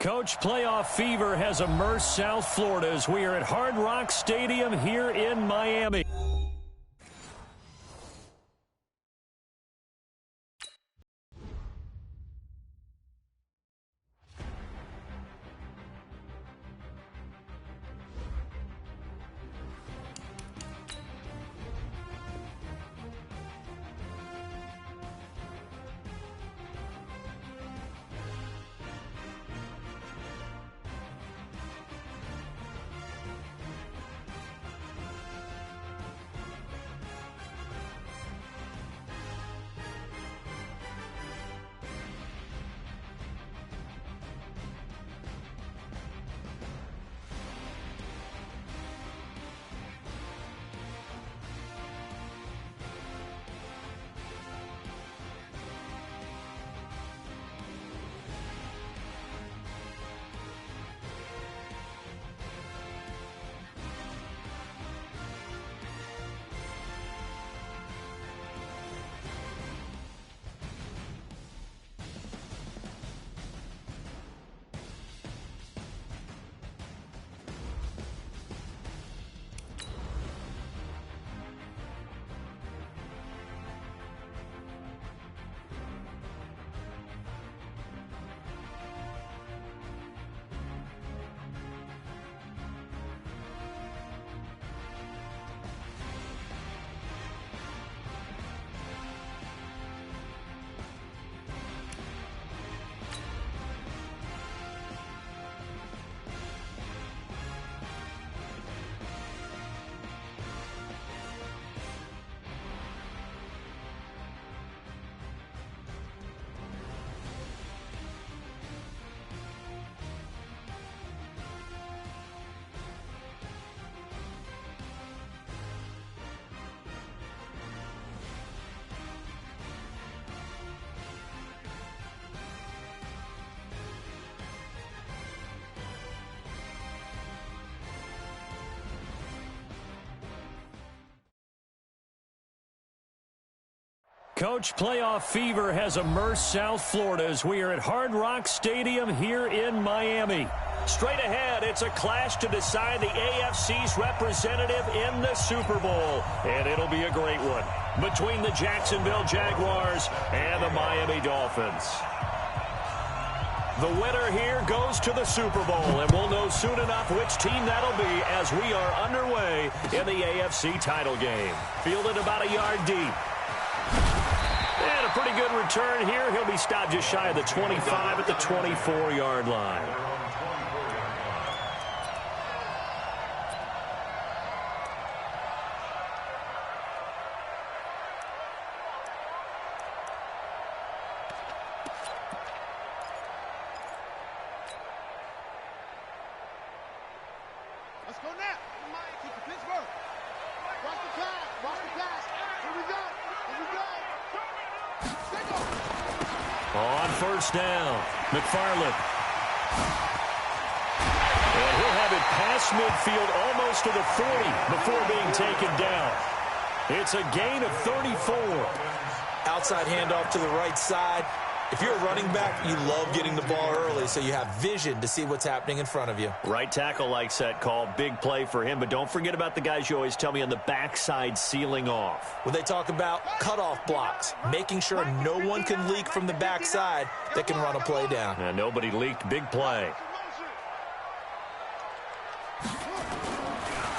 Coach, playoff fever has immersed South Florida as we are at Hard Rock Stadium here in Miami. Coach, playoff fever has immersed South Florida as we are at Hard Rock Stadium here in Miami. Straight ahead, it's a clash to decide the AFC's representative in the Super Bowl. And it'll be a great one between the Jacksonville Jaguars and the Miami Dolphins. The winner here goes to the Super Bowl, and we'll know soon enough which team that'll be as we are underway in the AFC title game. Fielded about a yard deep. And a pretty good return here. He'll be stopped just shy of the 25 at the 24-yard line. Let's go now. Keep the Pittsburgh. Watch the pass. Watch the pass. Here we go. Here we go. On first down, McFarland. And he'll have it past midfield almost to the 40 before being taken down. It's a gain of 34. Outside handoff to the right side. If you're a running back, you love getting the ball early so you have vision to see what's happening in front of you. Right tackle likes that call. Big play for him. But don't forget about the guys you always tell me on the backside sealing off. When they talk about cutoff blocks, making sure no one can leak from the backside that can run a play down. And nobody leaked. Big play.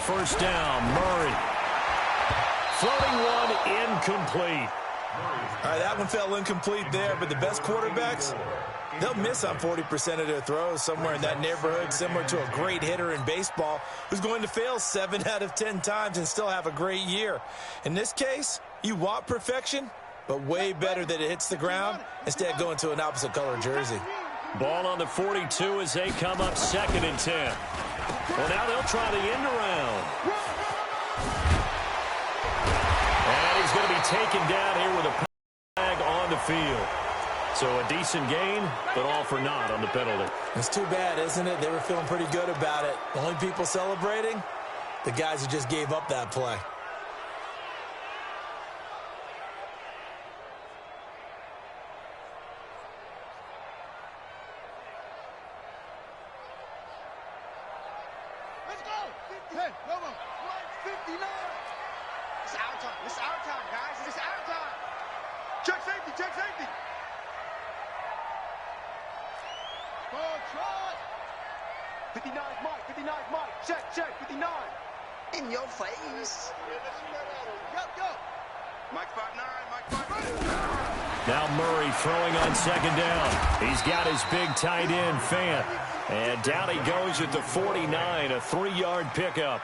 First down, Murray. Floating one, incomplete. All right, that one fell incomplete there, but the best quarterbacks, they'll miss on 40% of their throws, somewhere in that neighborhood, similar to a great hitter in baseball who's going to fail 7 out of 10 times and still have a great year. In this case, you want perfection, but way better that it hits the ground instead of going to an opposite color jersey. Ball on the 42 as they come up 2nd and 10. Well, now they'll try the end around. And he's going to be taken down here with a flag on the field. So a decent gain, but all for naught on the penalty. It's too bad, isn't it? They were feeling pretty good about it. The only people celebrating, the guys who just gave up that play. Hey, come on. 59. It's our time. It's our time, guys. It's our time. Check safety. Check safety. Ball try. 59 Mike. 59 Mike. Check, check. 59. In your face. Go. Mike 5'9". Mike 5'9". Now Murray throwing on second down. He's got his big tight end, Fant. And down he goes at the 49, a 3-yard pickup.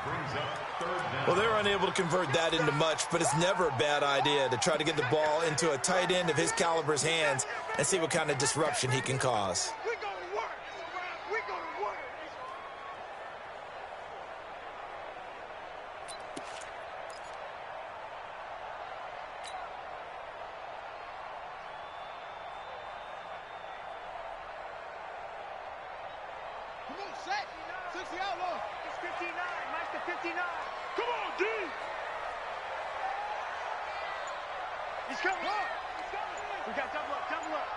Well, they're unable to convert that into much, but it's never a bad idea to try to get the ball into a tight end of his caliber's hands and see what kind of disruption he can cause. We're going to work. We're going to work. Come on, set. 60 outlaw. It's 59. Mike's the 59. Come on, D. He's coming. He's coming. We got double up, double up.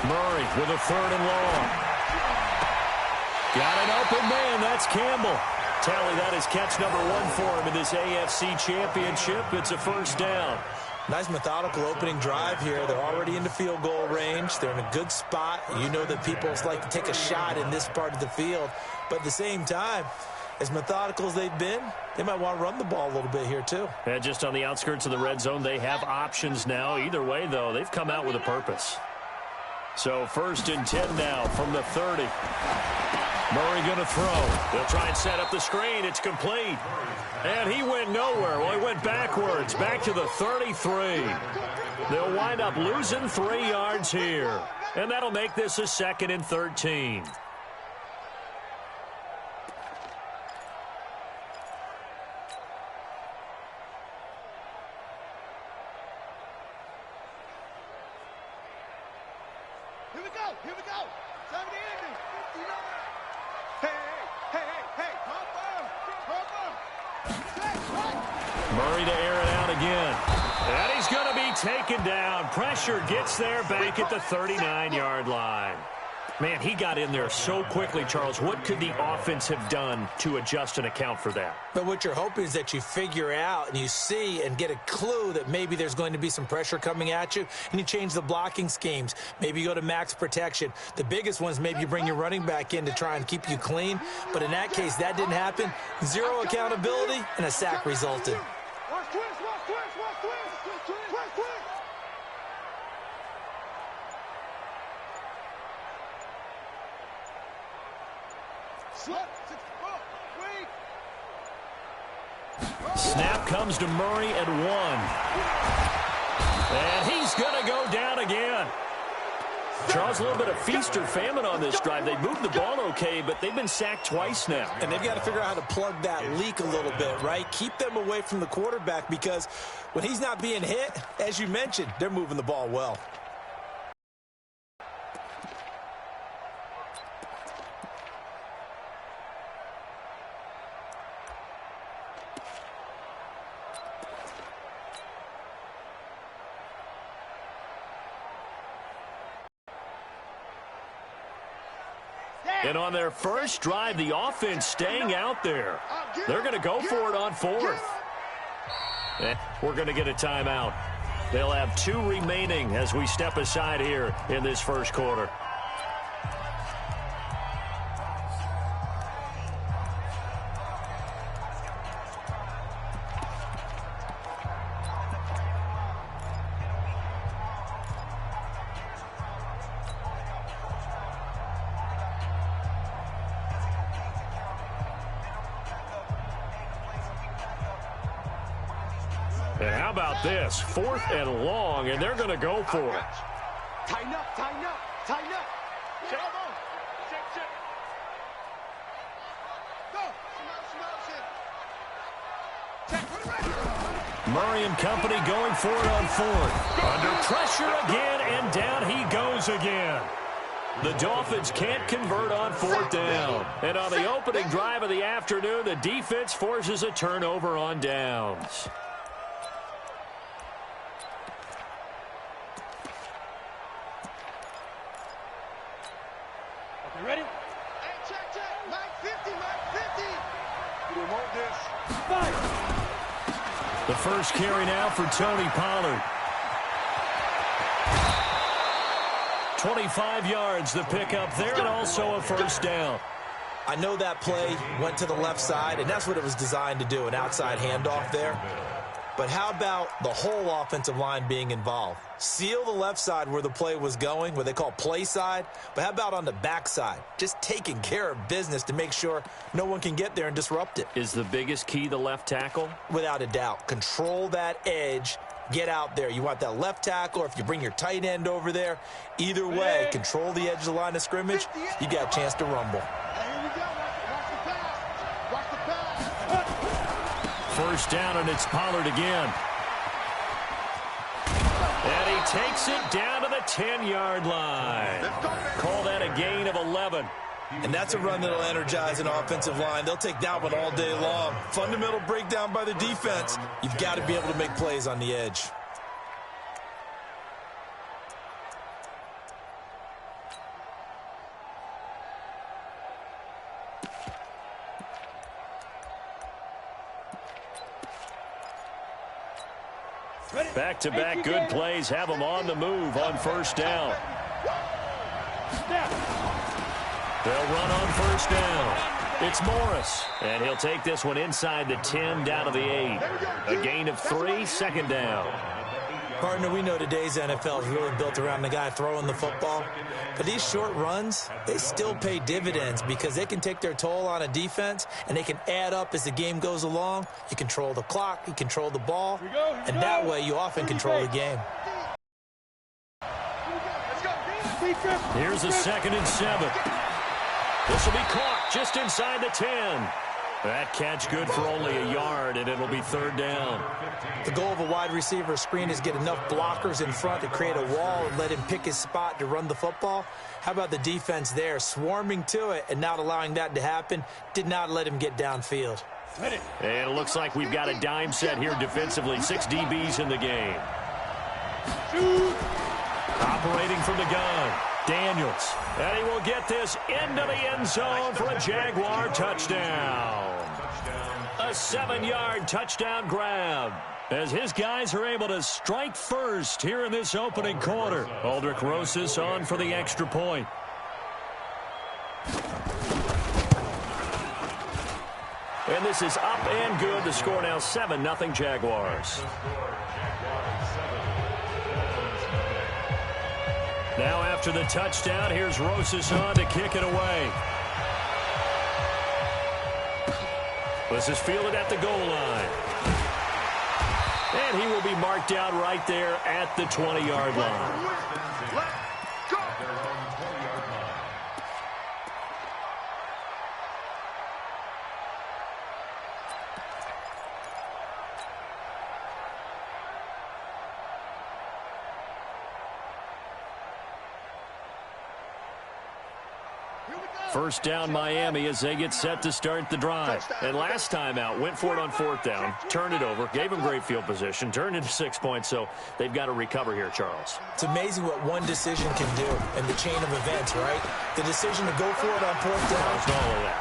Murray with a 3rd and long. Got an open man. That's Campbell. Tally, that is catch number 1 for him in this AFC Championship. It's a first down. Nice methodical opening drive here. They're already into field goal range. They're in a good spot. You know that people like to take a shot in this part of the field. But at the same time, as methodical as they've been, they might want to run the ball a little bit here too. And just on the outskirts of the red zone, they have options now. Either way, though, they've come out with a purpose. So 1st and 10 now from the 30. Murray going to throw. They'll try and set up the screen. It's complete. And he went nowhere. Well, he went backwards, back to the 33. They'll wind up losing 3 yards here. And that'll make this a 2nd and 13. Here we go. Here we go. Time to end it. 59. Hey. Murray to air it out again. And he's going to be taken down. Pressure gets there back at the 39-yard line. Man, he got in there so quickly, Charles. What could the offense have done to adjust and account for that? But what you're hoping is that you figure out and you see and get a clue that maybe there's going to be some pressure coming at you, and you change the blocking schemes. Maybe you go to max protection. The biggest ones, maybe you bring your running back in to try and keep you clean. But in that case, that didn't happen. 0 accountability, and a sack resulted. Watch twist. Snap comes to Murray at 1. And he's going to go down again. Charles, a little bit of feast or famine on this drive. They moved the ball okay, but they've been sacked twice now. And they've got to figure out how to plug that leak a little bit, right? Keep them away from the quarterback, because when he's not being hit, as you mentioned, they're moving the ball well. And on their first drive, the offense staying out there. They're going to go for it on 4th. And we're going to get a timeout. They'll have 2 remaining as we step aside here in this first quarter. And how about this? 4th and long, and they're going to go for it. Tighten up. Check. Go. Murray and company going for it on 4th. Under pressure again, and down he goes again. The Dolphins can't convert on 4th down. And on the opening drive of the afternoon, the defense forces a turnover on downs. Ready? Hey, check. Mike The first carry now for Tony Pollard. 25 yards, the pickup there, and also a first down. I know that play went to the left side, and that's what it was designed to do, an outside handoff there. But how about the whole offensive line being involved? Seal the left side where the play was going, what they call play side. But how about on the back side? Just taking care of business to make sure no one can get there and disrupt it. Is the biggest key the left tackle? Without a doubt. Control that edge. Get out there. You want that left tackle, or if you bring your tight end over there, either way, control the edge of the line of scrimmage, you got a chance to rumble. First down, and it's Pollard again. And he takes it down to the 10-yard line. Call that a gain of 11. And that's a run that'll energize an offensive line. They'll take that one all day long. Fundamental breakdown by the defense. You've got to be able to make plays on the edge. Back-to-back good plays have them on the move on first down. They'll run on first down. It's Morris, and he'll take this one inside the 10 down to the 8. A gain of 3, second down. Partner, we know today's NFL is really built around the guy throwing the football. But these short runs, they still pay dividends because they can take their toll on a defense, and they can add up as the game goes along. You control the clock, you control the ball, and that way you often control the game. Here's a 2nd and 7. This will be caught just inside the 10. That catch good for only a yard, and it'll be third down. The goal of a wide receiver screen is get enough blockers in front to create a wall and let him pick his spot to run the football. How about the defense there, swarming to it and not allowing that to happen? Did not let him get downfield. And it looks like we've got a dime set here defensively. 6 DBs in the game. Operating from the gun, Daniels. And he will get this into the end zone for a Jaguar touchdown. A 7-yard touchdown grab as his guys are able to strike first here in this opening quarter. Aldrich Rosas on for the extra point. And this is up and good. The score now 7-0 Jaguars. Now after the touchdown, here's Rosas on to kick it away. This is fielded at the goal line. And he will be marked down right there at the 20-yard line. First down Miami as they get set to start the drive. And last time out, went for it on 4th down, turned it over, gave them great field position, turned into 6 points, so they've got to recover here, Charles. It's amazing what one decision can do in the chain of events, right? The decision to go for it on 4th down,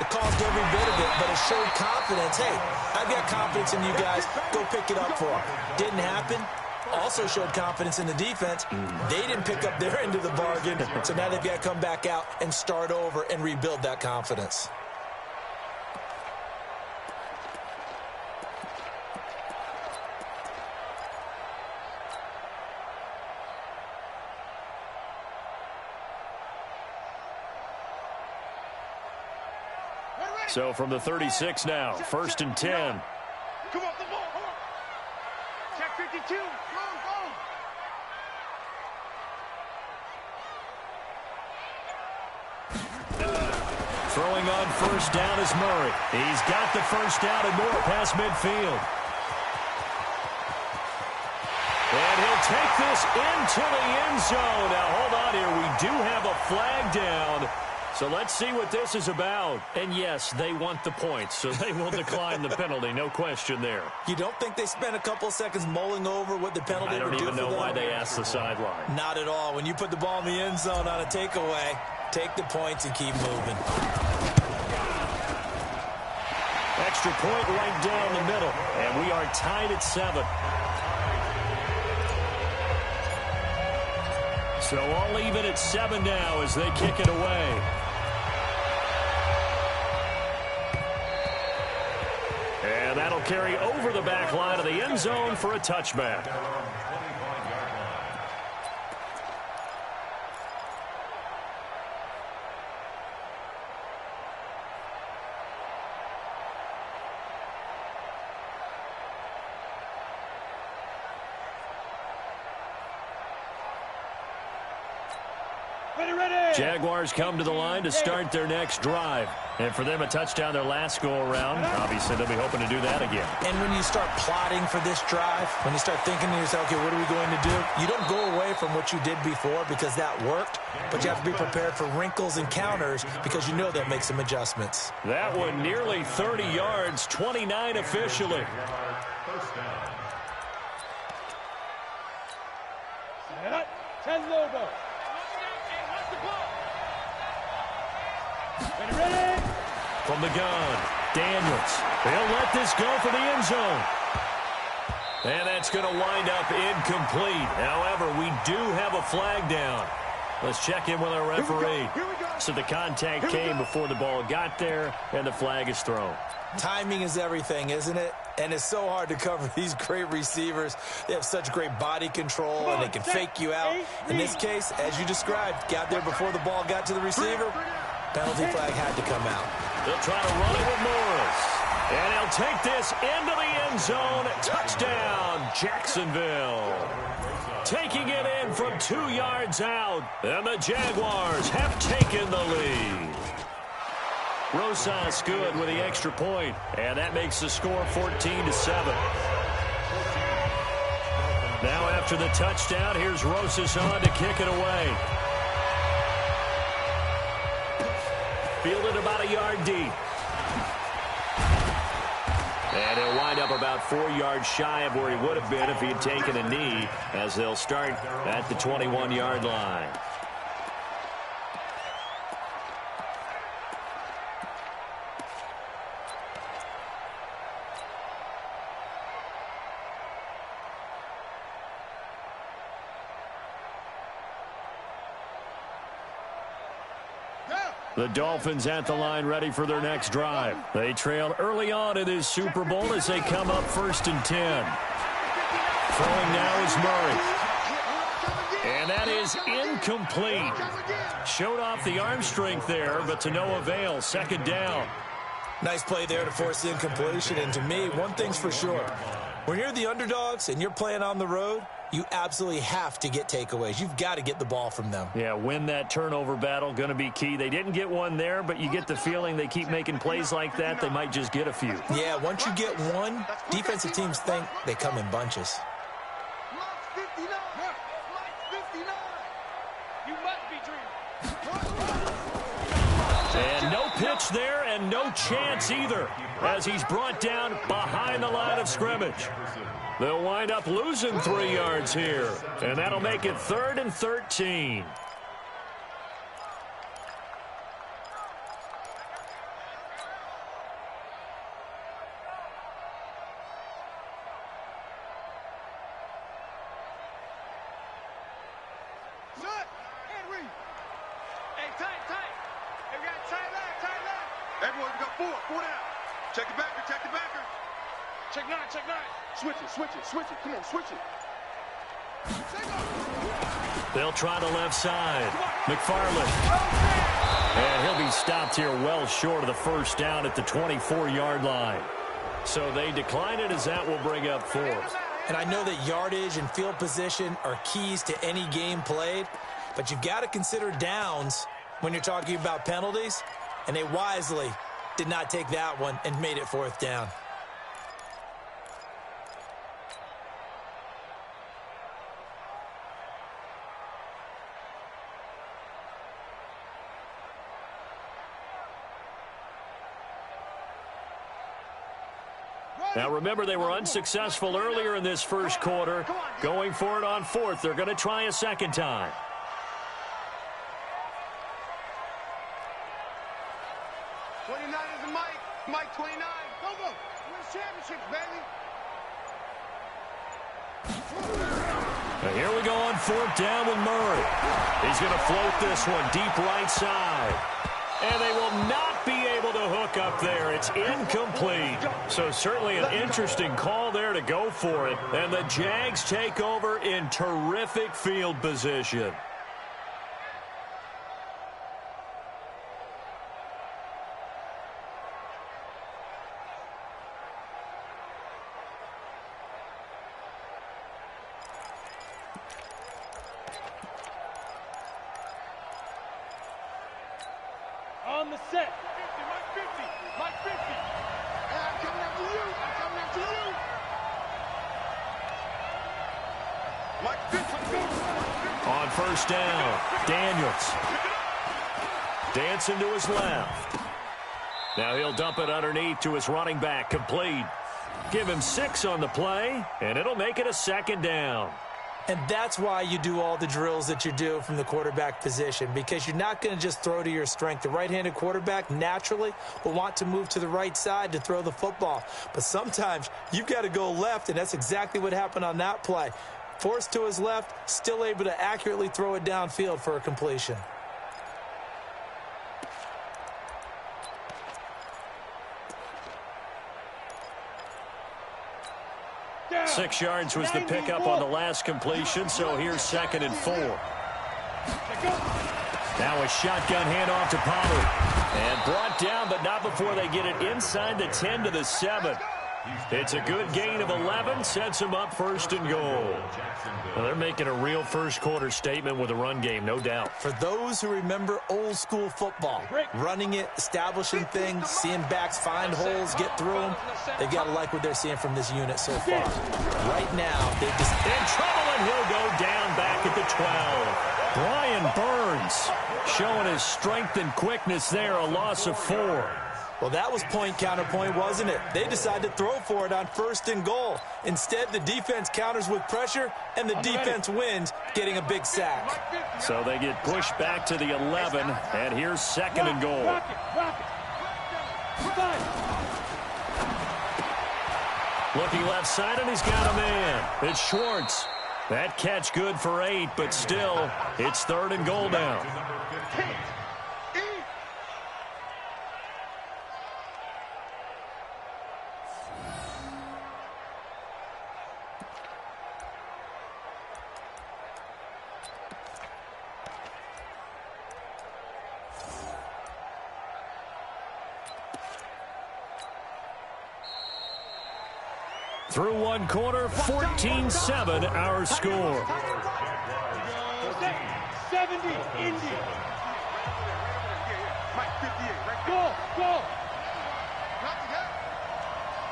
it caused every bit of it, but it showed confidence. Hey, I've got confidence in you guys. Go pick it up for them. Didn't happen. Also showed confidence in the defense. They didn't pick up their end of the bargain, so now they've got to come back out and start over and rebuild that confidence. So from the 36 now, 1st and 10. Come on, the ball. Check 52. Go. Throwing on first down is Murray. He's got the first down and more past midfield. And he'll take this into the end zone. Now, hold on here. We do have a flag down. So let's see what this is about. And, yes, they want the points, so they will decline the penalty. No question there. You don't think they spent a couple seconds mulling over what the penalty would do for them? I don't even know why they asked the sideline. Not at all. When you put the ball in the end zone on a takeaway, take the points and keep moving. extra point right down the middle. And we are tied at 7. So all even at 7 now as they kick it away. And that'll carry over the back line of the end zone for a touchback. Jaguars come to the line to start their next drive. And for them, a touchdown their last go-around. Obviously, they'll be hoping to do that again. And when you start plotting for this drive, when you start thinking to yourself, okay, what are we going to do? You don't go away from what you did before because that worked, but you have to be prepared for wrinkles and counters because you know they'll make some adjustments. That one nearly 30 yards, 29 officially. From the gun, Daniels. They'll let this go for the end zone. And that's going to wind up incomplete. However, we do have a flag down. Let's check in with our referee. So the contact came before the ball got there, and the flag is thrown. Timing is everything, isn't it? And it's so hard to cover these great receivers. They have such great body control, and they can fake you out. In this case, as you described, got there before the ball got to the receiver. Penalty flag had to come out. They'll try to run it with Morris. And he'll take this into the end zone. Touchdown, Jacksonville. Taking it in from 2 yards out. And the Jaguars have taken the lead. Rosas good with the extra point. And that makes the score 14-7. Now after the touchdown, here's Rosas on to kick it away. Fielded about a yard deep. And he'll wind up about 4 yards shy of where he would have been if he had taken a knee, as they'll start at the 21-yard line. The Dolphins at the line ready for their next drive. They trailed early on in this Super Bowl as they come up 1st and 10. Throwing now is Murray. And that is incomplete. Showed off the arm strength there, but to no avail. 2nd down. Nice play there to force the incompletion. And to me, one thing's for sure. When you're the underdogs and you're playing on the road, you absolutely have to get takeaways. You've got to get the ball from them. Yeah, win that turnover battle, going to be key. They didn't get one there, but you get the feeling they keep making plays like that, they might just get a few. Yeah, once you get one, defensive teams think they come in bunches. And no pitch there and no chance either as he's brought down behind the line of scrimmage. They'll wind up losing 3 yards here, and that'll make it 3rd and 13. Everyone, we got 4 down. Check the backer, check the backer. Check 9, check 9. Switch it. Come on, switch it. They'll try the left side. McFarland. And he'll be stopped here well short of the 1st down at the 24-yard line. So they decline it as that will bring up 4th. And I know that yardage and field position are keys to any game played, but you've got to consider downs when you're talking about penalties, and they wisely did not take that one and made it 4th down. Now, remember, they were unsuccessful earlier in this 1st quarter. Going for it on 4th. They're going to try a 2nd time. Mike 29. Go. championships, baby. Here we go on 4th down with Murray. He's going to float this one deep right side. And they will not be able to hook up there. It's incomplete. So certainly an interesting call there to go for it. And the Jags take over in terrific field position. On the set. 50, Mike 50. Mike 50. And I'm coming after you. I'm coming after you. Mike 50. On 1st down, Daniels. Dancing to his left. Now he'll dump it underneath to his running back, complete. Give him 6 on the play, and it'll make it a 2nd down. And that's why you do all the drills that you do from the quarterback position, because you're not going to just throw to your strength. The right-handed quarterback naturally will want to move to the right side to throw the football. But sometimes you've got to go left, and that's exactly what happened on that play. Forced to his left, still able to accurately throw it downfield for a completion. Yeah. 6 yards was the pickup on the last completion, so here's 2nd and 4. Now a shotgun handoff to Pollard. And brought down, but not before they get it inside the 10 to the 7. It's a good gain of 11, sets them up 1st and goal. Well, they're making a real first-quarter statement with a run game, no doubt. For those who remember old-school football, running it, establishing things, seeing backs find holes, get through them, they've got to like what they're seeing from this unit so far. Right now, they've just in trouble, and he'll go down back at the 12. Brian Burns showing his strength and quickness there, a loss of 4. Well, that was point-counterpoint, wasn't it? They decided to throw for it on 1st and goal. Instead, the defense counters with pressure, and the defense wins, getting a big sack. So they get pushed back to the 11, and here's 2nd and goal. Looking left side, and he's got a man. It's Schwartz. That catch good for 8, but still, it's 3rd and goal now. Through 1 quarter, 14-7 our score. 70, Indy. Mike, 58, right? Go.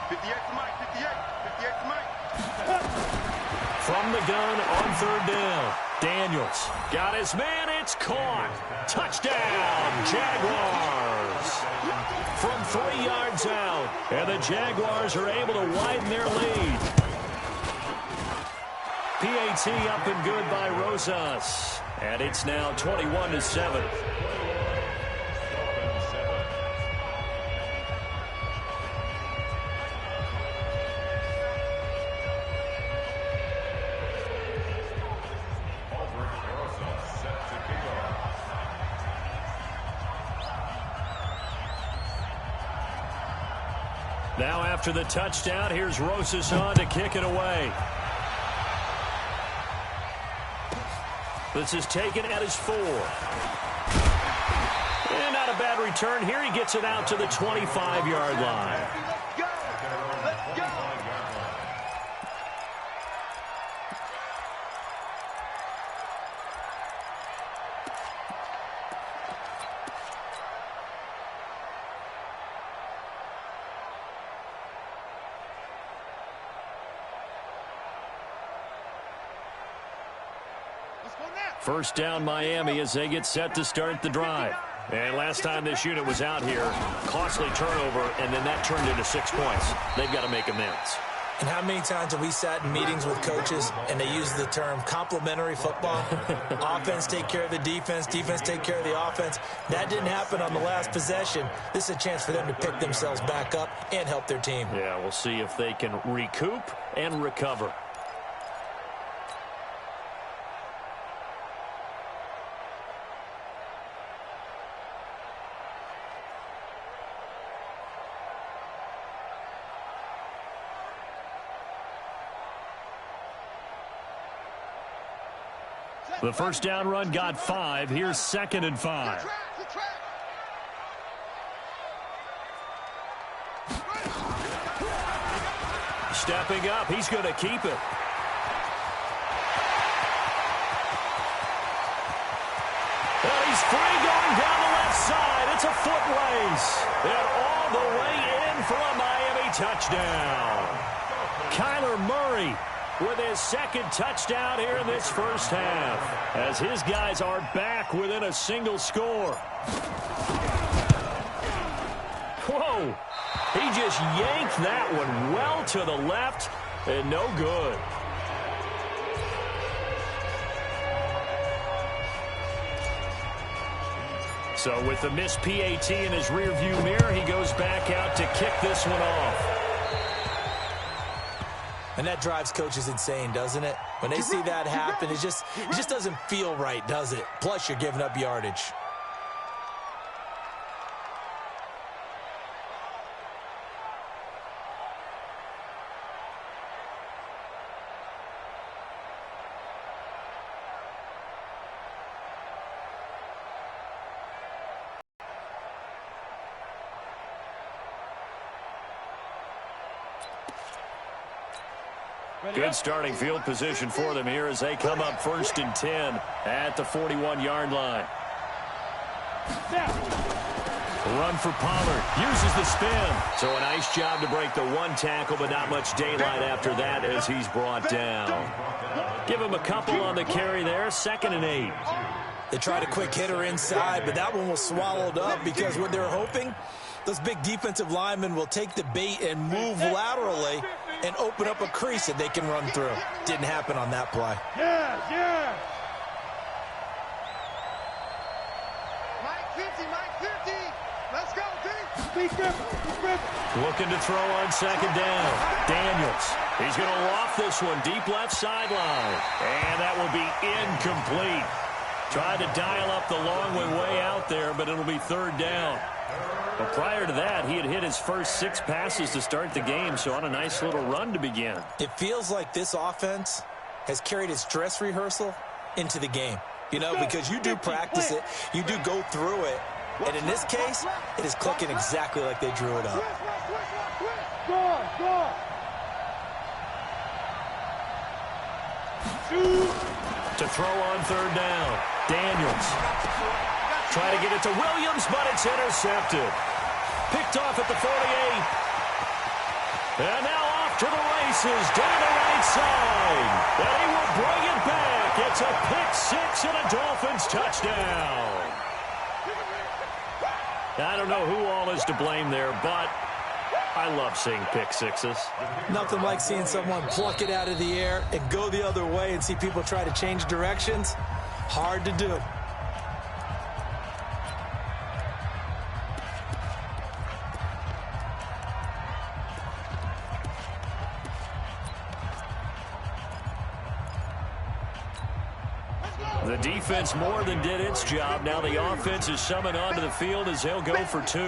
58 to Mike, 58 to Mike. From the gun on 3rd down, Daniels got his man, it's caught. Touchdown, Jaguars. From 3 yards out, and the Jaguars are able to widen their lead. PAT up and good by Rosas, and it's now 21-7. Now after the touchdown, here's Rosas on to kick it away. This is taken at his 4. And not a bad return here. He gets it out to the 25-yard line. Let's go. First down Miami as they get set to start the drive. And last time this unit was out here, costly turnover, and then that turned into 6 points. They've got to make amends. And how many times have we sat in meetings with coaches and they use the term complementary football? Offense take care of the defense, defense take care of the offense. That didn't happen on the last possession. This is a chance for them to pick themselves back up and help their team. Yeah, we'll see if they can recoup and recover. The first down run got 5. Here's 2nd and 5. Stepping up, he's going to keep it. Well, he's free going down the left side. It's a foot race. And all the way in for a Miami touchdown. Kyler Murray with his 2nd touchdown here in this first half, as his guys are back within a single score. Whoa! He just yanked that one well to the left, and no good. So with the missed PAT in his rearview mirror, he goes back out to kick this one off. And that drives coaches insane, doesn't it? When they see that happen, it just doesn't feel right, does it? Plus, you're giving up yardage. Good starting field position for them here as they come up 1st and 10 at the 41-yard line. Run for Pollard. Uses the spin. So a nice job to break the one tackle, but not much daylight after that as he's brought down. Give him a couple on the carry there. 2nd and 8. They tried a quick hitter inside, but that one was swallowed up because what they're hoping, those big defensive linemen will take the bait and move laterally and open up a crease that they can run through. Didn't happen on that play. Yeah. Mike 50, Mike 50. Let's go, D. Looking to throw on 2nd down. Daniels. He's going to loft this one deep left sideline. And that will be incomplete. Tried to dial up the long way out there, but it'll be 3rd down. But prior to that, he had hit his first 6 passes to start the game, so on a nice little run to begin. It feels like this offense has carried its dress rehearsal into the game. You know, because you do practice it, you do go through it, and in this case, it is clicking exactly like they drew it up. To throw on 3rd down, Daniels. Try to get it to Williams, but it's intercepted. Picked off at the 48. And now off to the races down the right side. And he will bring it back. It's a pick-6 and a Dolphins touchdown. I don't know who all is to blame there, but I love seeing pick-6s. Nothing like seeing someone pluck it out of the air and go the other way and see people try to change directions. Hard to do. The defense more than did its job. Now the offense is summoned onto the field as they'll go for 2.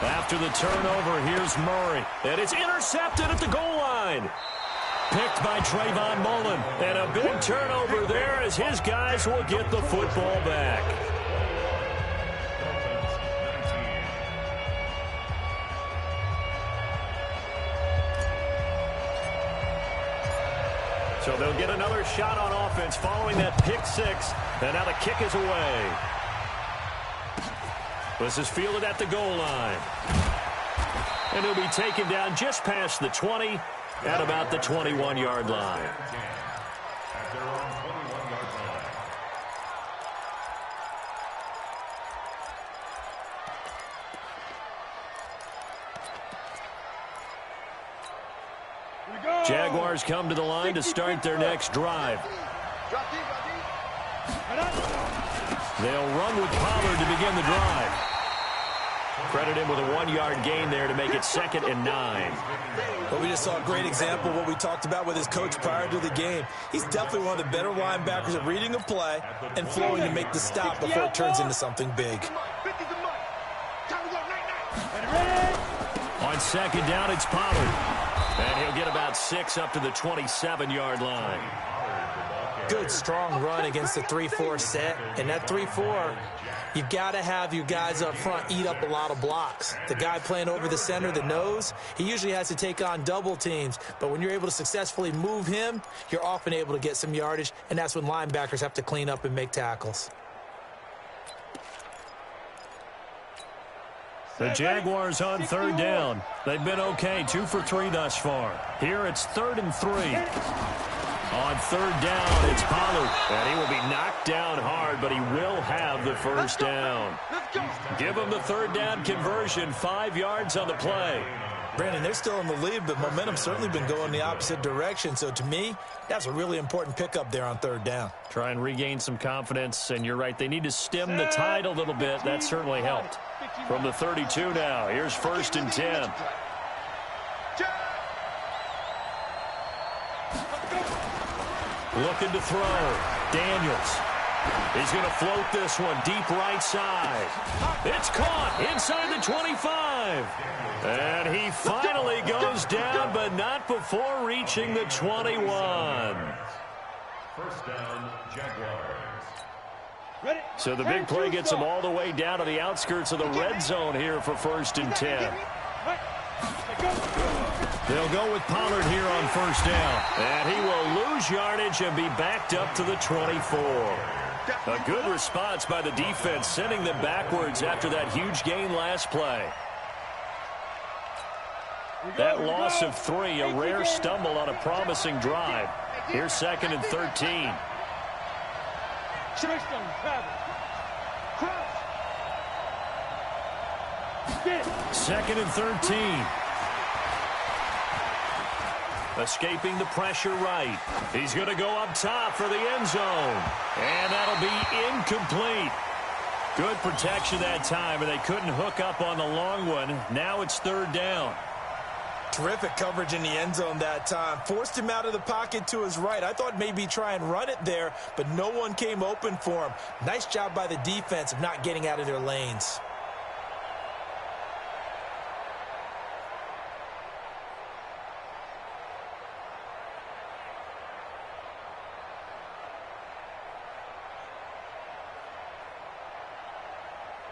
After the turnover, here's Murray. And it's intercepted at the goal line. Picked by Trayvon Mullen. And a big turnover there as his guys will get the football back. So they'll get another shot on offense following that pick-6. And now the kick is away. This is fielded at the goal line. And he'll be taken down just past the 20 at about the 21-yard line. Jaguars come to the line to start their next drive. They'll run with Pollard to begin the drive. Credit him with a 1-yard gain there to make it 2nd and 9. Well, we just saw a great example of what we talked about with his coach prior to the game. He's definitely one of the better linebackers at reading a play and flowing to make the stop before it turns into something big. On 2nd down, it's Pollard. And he'll get about 6 up to the 27-yard line. Good, strong run against the 3-4 set. And that 3-4, you've got to have your guys up front eat up a lot of blocks. The guy playing over the center, the nose, he usually has to take on double teams. But when you're able to successfully move him, you're often able to get some yardage, and that's when linebackers have to clean up and make tackles. The Jaguars on 3rd down. They've been okay, 2 for 3 thus far. Here it's 3rd and 3. On 3rd down, it's Pollard. And he will be knocked down hard, but he will have the first down. Give him the 3rd down conversion, 5 yards on the play. Brandon, they're still in the lead, but momentum's certainly been going the opposite direction. So to me, that's a really important pickup there on 3rd down. Try and regain some confidence, and you're right, they need to stem the tide a little bit. That certainly helped. From the 32 now, here's 1st and 10. Looking to throw. Daniels. He's going to float this one deep right side. It's caught inside the 25. And he finally goes down, but not before reaching the 21. 1st down, Jaguars. So the big play gets him all the way down to the outskirts of the red zone here for 1st and 10. They'll go with Pollard here on 1st down. And he will lose yardage and be backed up to the 24. A good response by the defense, sending them backwards after that huge gain last play. That loss of 3, a rare stumble on a promising drive. Here's 2nd and 13. 2nd and 13. Escaping the pressure right. He's going to go up top for the end zone. And that'll be incomplete. Good protection that time, and they couldn't hook up on the long one. Now it's 3rd down. Terrific coverage in the end zone that time. Forced him out of the pocket to his right. I thought maybe try and run it there, but no one came open for him. Nice job by the defense of not getting out of their lanes.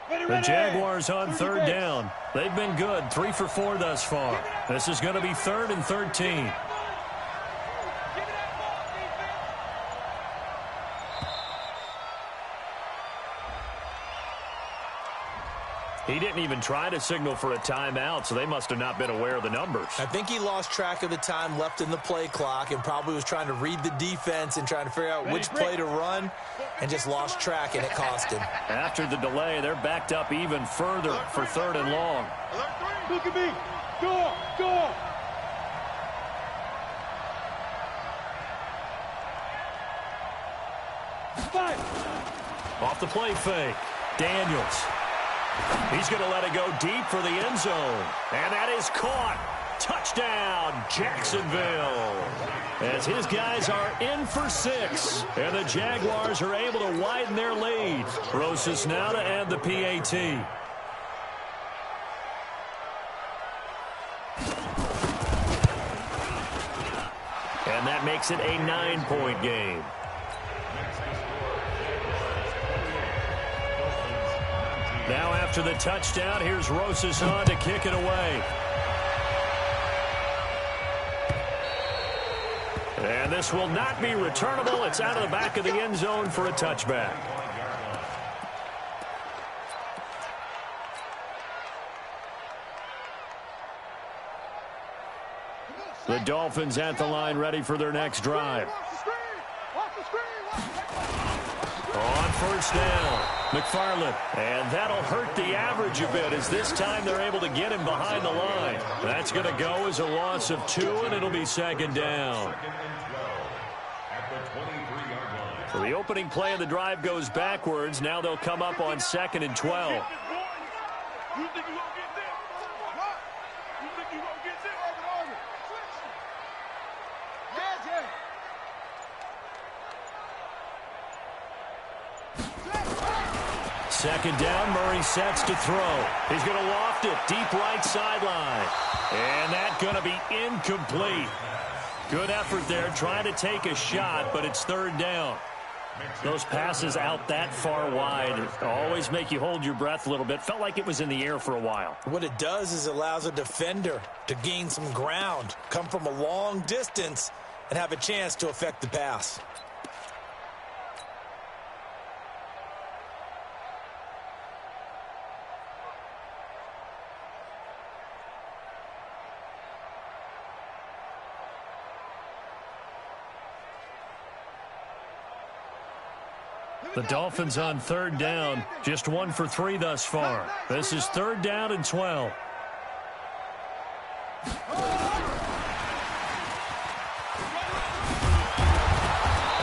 The Jaguars on 3rd down. They've been good, 3 for 4 thus far. This is going to be 3rd and 13. He didn't even try to signal for a timeout, so they must have not been aware of the numbers. I think he lost track of the time left in the play clock and probably was trying to read the defense and trying to figure out which play to run and just lost track, and it cost him. After the delay, they're backed up even further for 3rd and long. Look at me. Go, go. Off the play fake. Daniels. He's going to let it go deep for the end zone. And that is caught. Touchdown, Jacksonville. As his guys are in for 6. And the Jaguars are able to widen their lead. Rosas now to add the PAT. And that makes it a 9-point game. Now after the touchdown, here's Rosas on to kick it away. And this will not be returnable. It's out of the back of the end zone for a touchback. The Dolphins at the line ready for their next drive. On 1st down. McFarland, and that'll hurt the average a bit as this time they're able to get him behind the line. That's going to go as a loss of 2, and it'll be second down. So the opening play of the drive goes backwards. Now they'll come up on 2nd and 12. Second down, Murray sets to throw. He's going to loft it deep right sideline. And that's going to be incomplete. Good effort there, trying to take a shot, but it's 3rd down. Those passes out that far wide always make you hold your breath a little bit. Felt like it was in the air for a while. What it does is it allows a defender to gain some ground, come from a long distance, and have a chance to affect the pass. The Dolphins on 3rd down, just 1 for 3 thus far. This is 3rd down and 12.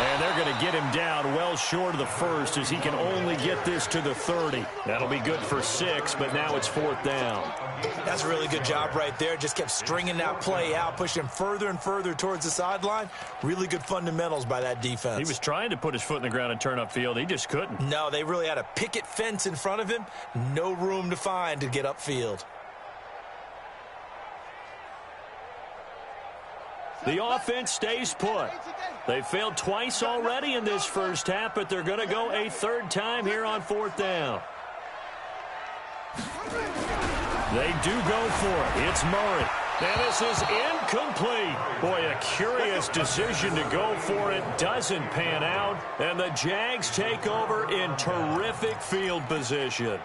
And they're going to get him down well short of the 1st as he can only get this to the 30. That'll be good for 6, but now it's 4th down. That's a really good job right there. Just kept stringing that play out, pushing him further and further towards the sideline. Really good fundamentals by that defense. He was trying to put his foot in the ground and turn upfield. He just couldn't. No, they really had a picket fence in front of him. No room to find to get upfield. The offense stays put. They failed twice already in this first half, but they're going to go a 3rd time here on 4th down. They do go for it. It's Murray. And this is incomplete. Boy, a curious decision to go for it. Doesn't pan out. And the Jags take over in terrific field position.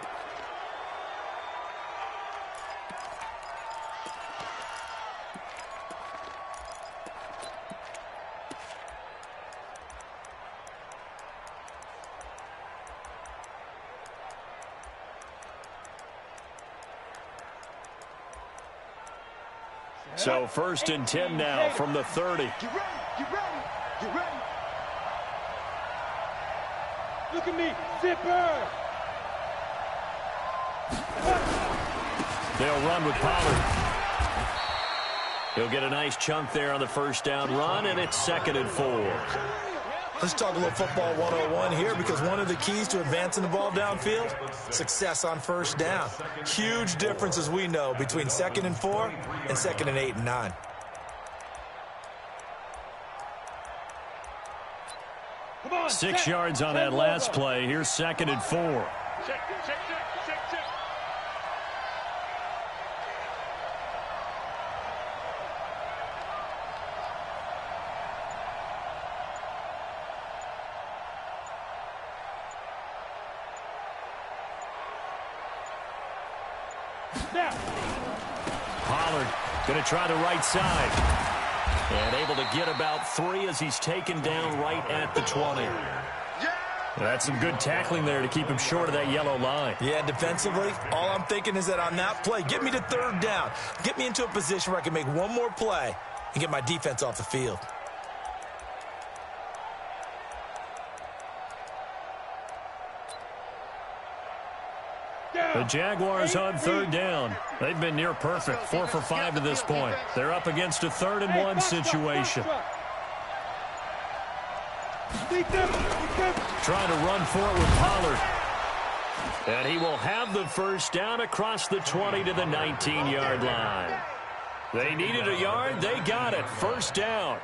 So 1st and 10 now from the 30. Get ready, get ready, get ready. Look at me, zipper. They'll run with Pollard. He'll get a nice chunk there on the 1st down run, and it's 2nd and 4. Let's talk a little football 101 here, because one of the keys to advancing the ball downfield, success on 1st down. Huge difference, as we know, between 2nd and 4 and 2nd and 8 and 9. Come on, 6 yards on that last play. Here's 2nd and 4. Check. Pollard going to try the right side. And able to get about 3 as he's taken down right at the 20. That's some good tackling there to keep him short of that yellow line. Yeah, defensively, all I'm thinking is that on that play, get me to 3rd down. Get me into a position where I can make one more play and get my defense off the field. The Jaguars on 3rd down. They've been near perfect, 4 for 5 to this point. They're up against a 3rd and 1 situation. Trying to run for it with Pollard. And he will have the 1st down across the 20 to the 19-yard line. They needed a yard. They got it. 1st down.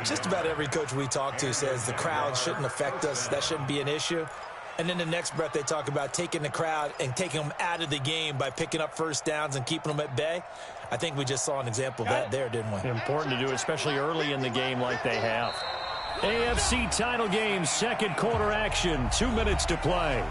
Just about every coach we talk to says the crowd shouldn't affect us. That shouldn't be an issue. And then the next breath they talk about taking the crowd and taking them out of the game by picking up 1st downs and keeping them at bay. I think we just saw an example of that there, didn't we? Important to do, especially early in the game like they have. AFC title game, 2nd quarter action. 2 minutes to play.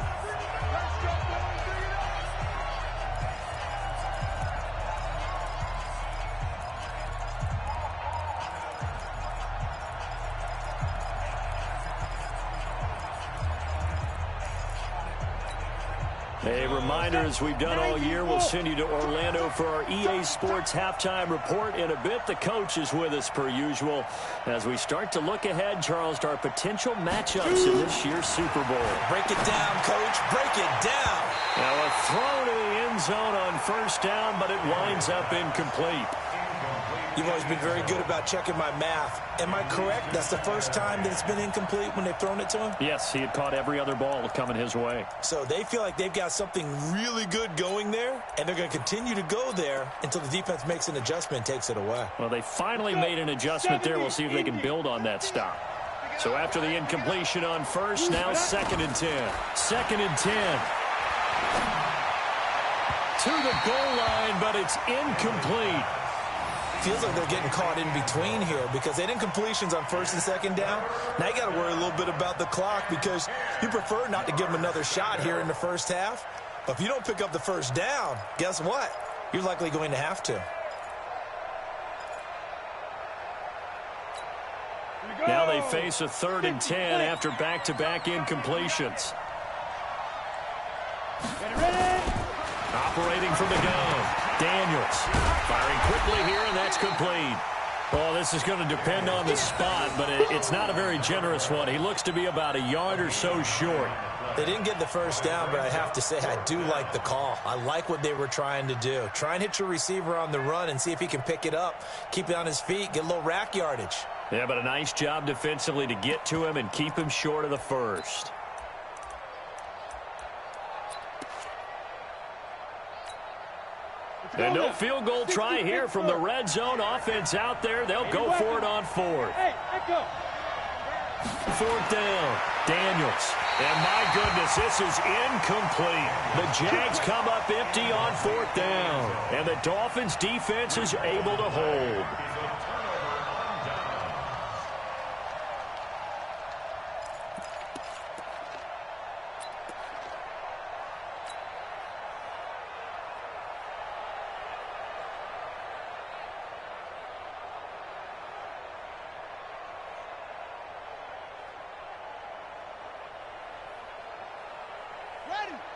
A reminder, as we've done all year, we'll send you to Orlando for our EA Sports halftime report in a bit. The coach is with us per usual as we start to look ahead, Charles, to our potential matchups in this year's Super Bowl. Break it down, Coach. Break it down. Now a throw to the end zone on first down, but it winds up incomplete. You've always been very good about checking my math. Am I correct? That's the first time that it's been incomplete when they've thrown it to him? Yes, he had caught every other ball coming his way. So they feel like they've got something really good going there, and they're going to continue to go there until the defense makes an adjustment and takes it away. Well, they finally made an adjustment there. We'll see if they can build on that stop. So after the incompletion on first, now 2nd and 10. 2nd and 10. To the goal line, but it's incomplete. Feels like they're getting caught in between here because they had incompletions on 1st and 2nd down. Now you got to worry a little bit about the clock because you prefer not to give them another shot here in the first half. But if you don't pick up the first down, guess what? You're likely going to have to. Now they face a 3rd and 10 after back-to-back incompletions. Operating from the gun. Daniels firing quickly here, and that's complete. Well, this is going to depend on the spot, but it's not a very generous one. He looks to be about a yard or so short. They didn't get the first down, but I have to say I do like the call. I like what they were trying to do. Try and hit your receiver on the run and see if he can pick it up, keep it on his feet, get a little rack yardage. Yeah, but a nice job defensively to get to him and keep him short of the first. And no field goal try here from the red zone. Offense out there. They'll go for it on 4th. 4th down. Daniels. And my goodness, this is incomplete. The Jags come up empty on 4th down. And the Dolphins defense is able to hold.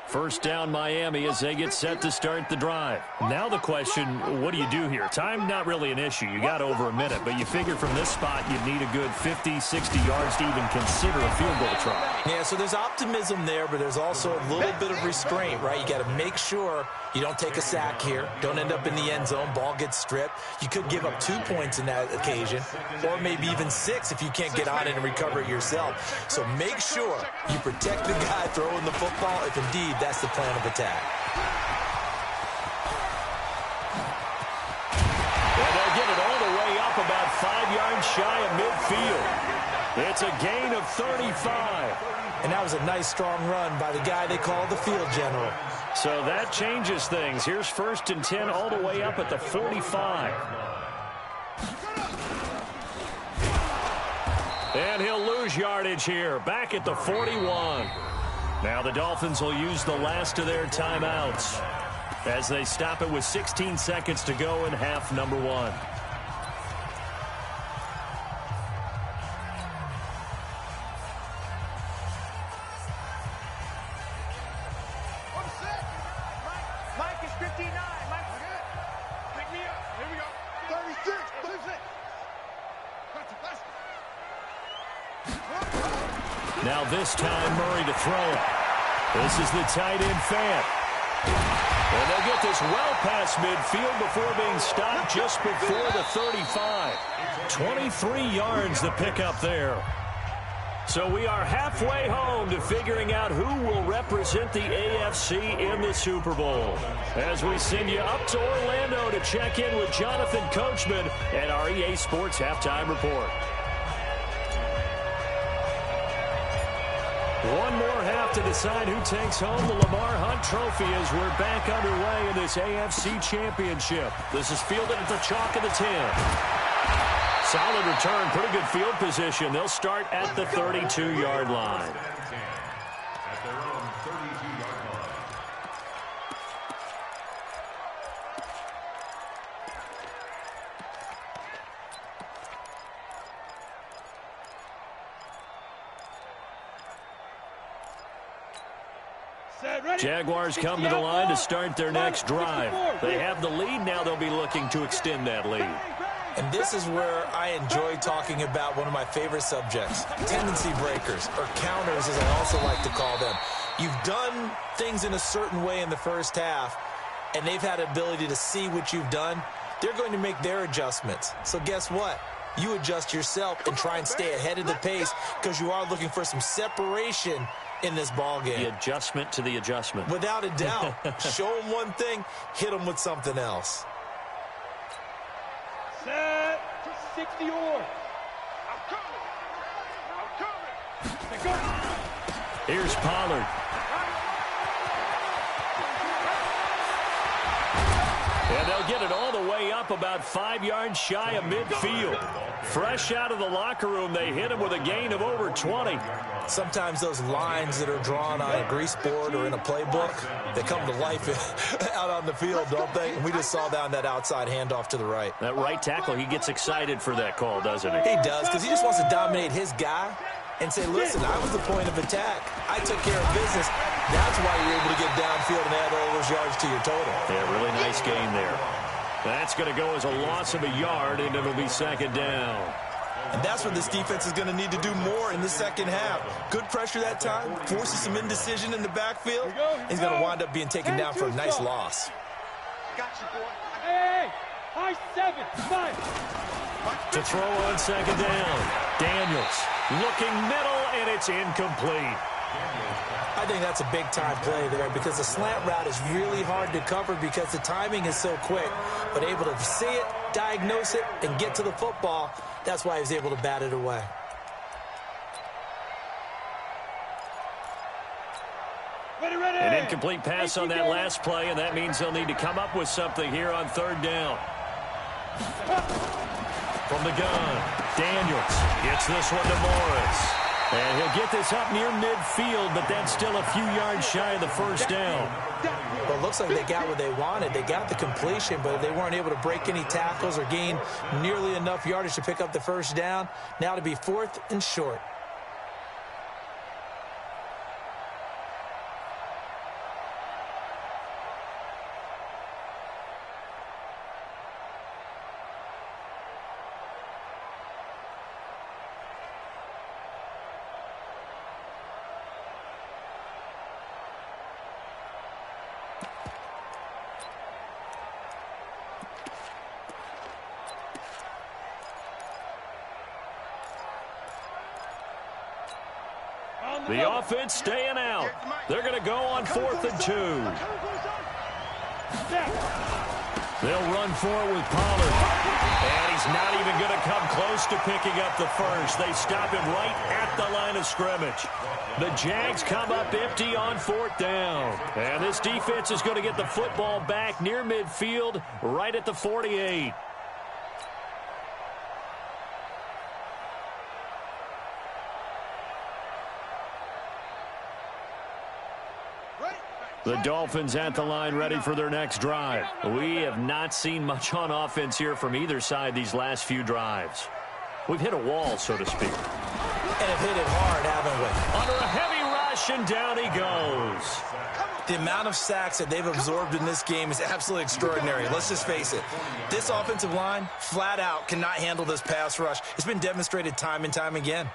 First down, Miami, as they get set to start the drive. Now the question, what do you do here? Time not really an issue. You got over a minute, but you figure from this spot you'd need a good 50, 60 yards to even consider a field goal try. Yeah, so there's optimism there, but there's also a little bit of restraint, right? You got to make sure you don't take a sack here. Don't end up in the end zone. Ball gets stripped. You could give up 2 points in that occasion, or maybe even 6 if you can't get on it and recover it yourself. So make sure you protect the guy throwing the football if indeed that's the plan of attack. And they'll get it all the way up about 5 yards shy of midfield. It's a gain of 35. And that was a nice, strong run by the guy they call the field general. So that changes things. Here's 1st and 10 all the way up at the 45. And he'll lose yardage here, back at the 41. Now the Dolphins will use the last of their timeouts as they stop it with 16 seconds to go in half number 1. Mike is 59. Mike, pick me up. Here we go. 36. 36. Now this time Murray to throw it. This is the tight end Fant. And they'll get this well past midfield before being stopped just before the 35. 23 yards the pickup there. So we are halfway home to figuring out who will represent the AFC in the Super Bowl. As we send you up to Orlando to check in with Jonathan Coachman and our EA Sports Halftime Report. One more half to decide who takes home the Lamar Hunt Trophy as we're back underway in this AFC Championship. This is fielded at the chalk of the 10. Solid return, pretty good field position. They'll start at the 32-yard line. Set. Jaguars come to the line to start their next drive. They have the lead. Now they'll be looking to extend that lead. And this is where I enjoy talking about one of my favorite subjects, tendency breakers, or counters as I also like to call them. You've done things in a certain way in the first half, and they've had ability to see what you've done. They're going to make their adjustments. So guess what? You adjust yourself and try and stay ahead of the pace because you are looking for some separation in this ball game. The adjustment to the adjustment. Without a doubt. Show them one thing, hit them with something else. Set to 60 or. I'm coming. Here's Pollard. And they'll get it all the way up about 5 yards shy of midfield. Fresh out of the locker room, they hit him with a gain of over 20. Sometimes those lines that are drawn on a grease board or in a playbook, they come to life out on the field, don't they? And we just saw that on that outside handoff to the right. That right tackle, he gets excited for that call, doesn't he? He does, because he just wants to dominate his guy and say, listen, I was the point of attack. I took care of business. That's why you're able to get downfield and add all those yards to your total. Yeah, really nice gain there. That's going to go as a loss of a yard, and it'll be second down. And that's what this defense is going to need to do more in the second half. Good pressure that time, forces some indecision in the backfield. He's going to wind up being taken down for a nice loss. Got you, boy. Hey, high 7, 5. To throw on second down. Daniels looking middle, and it's incomplete. I think that's a big-time play there because the slant route is really hard to cover because the timing is so quick. But able to see it, diagnose it, and get to the football, that's why he was able to bat it away. An incomplete pass on that last play, and that means they'll need to come up with something here on third down. From the gun, Daniels gets this one to Morris. And he'll get this up near midfield, but that's still a few yards shy of the first down. Well, it looks like they got what they wanted. They got the completion, but they weren't able to break any tackles or gain nearly enough yardage to pick up the first down. Now to be 4th and short. The offense staying out. They're going to go on 4th and 2. They'll run forward with Pollard. And he's not even going to come close to picking up the first. They stop him right at the line of scrimmage. The Jags come up empty on 4th down. And this defense is going to get the football back near midfield, right at the 48. The Dolphins at the line ready for their next drive. We have not seen much on offense here from either side these last few drives. We've hit a wall, so to speak. And have hit it hard, haven't we? Under a heavy rush, and down he goes. The amount of sacks that they've absorbed in this game is absolutely extraordinary. Let's just face it. This offensive line, flat out, cannot handle this pass rush. It's been demonstrated time and time again.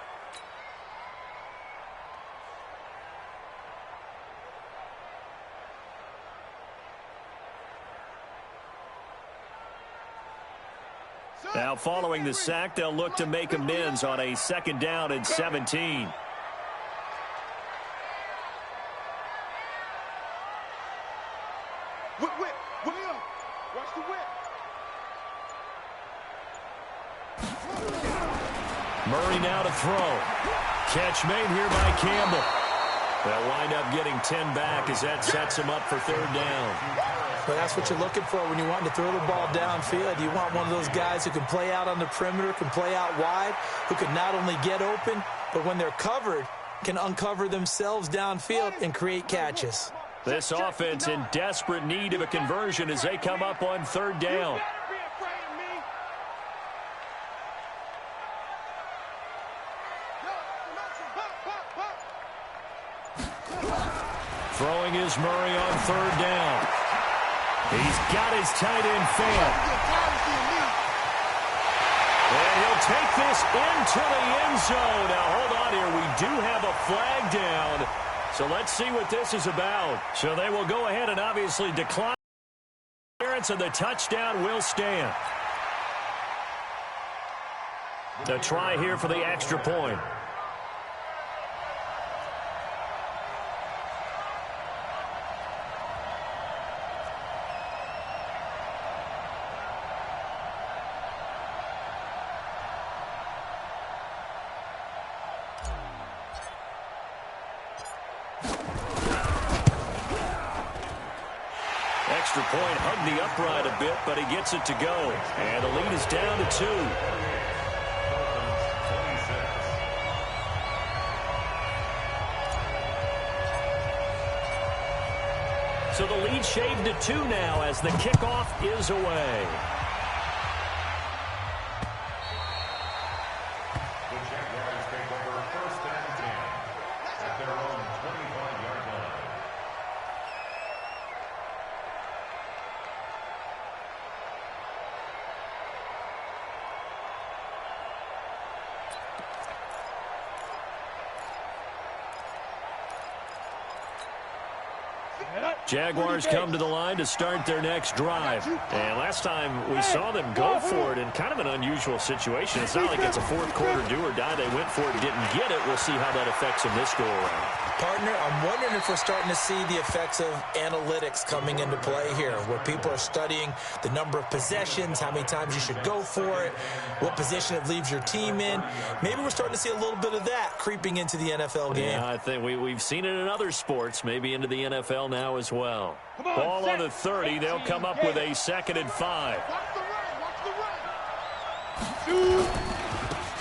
Now, following the sack, they'll look to make amends on a 2nd down and 17. Whip. Watch the whip. Murray now to throw. Catch made here by Campbell. They'll wind up getting 10 back as that sets him up for 3rd down. But that's what you're looking for when you want to throw the ball downfield. You want one of those guys who can play out on the perimeter, can play out wide, who can not only get open, but when they're covered, can uncover themselves downfield and create catches. This offense in desperate need of a conversion as they come up on 3rd down. Throwing is Murray on third down. He's got his tight end fan. And he'll take this into the end zone. Now, hold on here. We do have a flag down. So let's see what this is about. So they will go ahead and obviously decline. And the touchdown will stand. The try here for the extra point. Extra point, hugged the upright a bit, but he gets it to go. And the lead is down to 2. So the lead shaved to 2 now as the kickoff is away. The Jaguars take over 1st and 10 at their own 25-yard line. Jaguars come to the line to start their next drive. And last time we saw them go for it in kind of an unusual situation. It's not like it's a fourth quarter do or die. They went for it, didn't get it. We'll see how that affects them this go around. Partner, I'm wondering if we're starting to see the effects of analytics coming into play here, where people are studying the number of possessions, how many times you should go for it, what position it leaves your team in. Maybe we're starting to see a little bit of that creeping into the NFL game. Yeah, I think we've seen it in other sports, maybe into the NFL now as well. Ball on the 30. They'll come up with a 2nd and 5.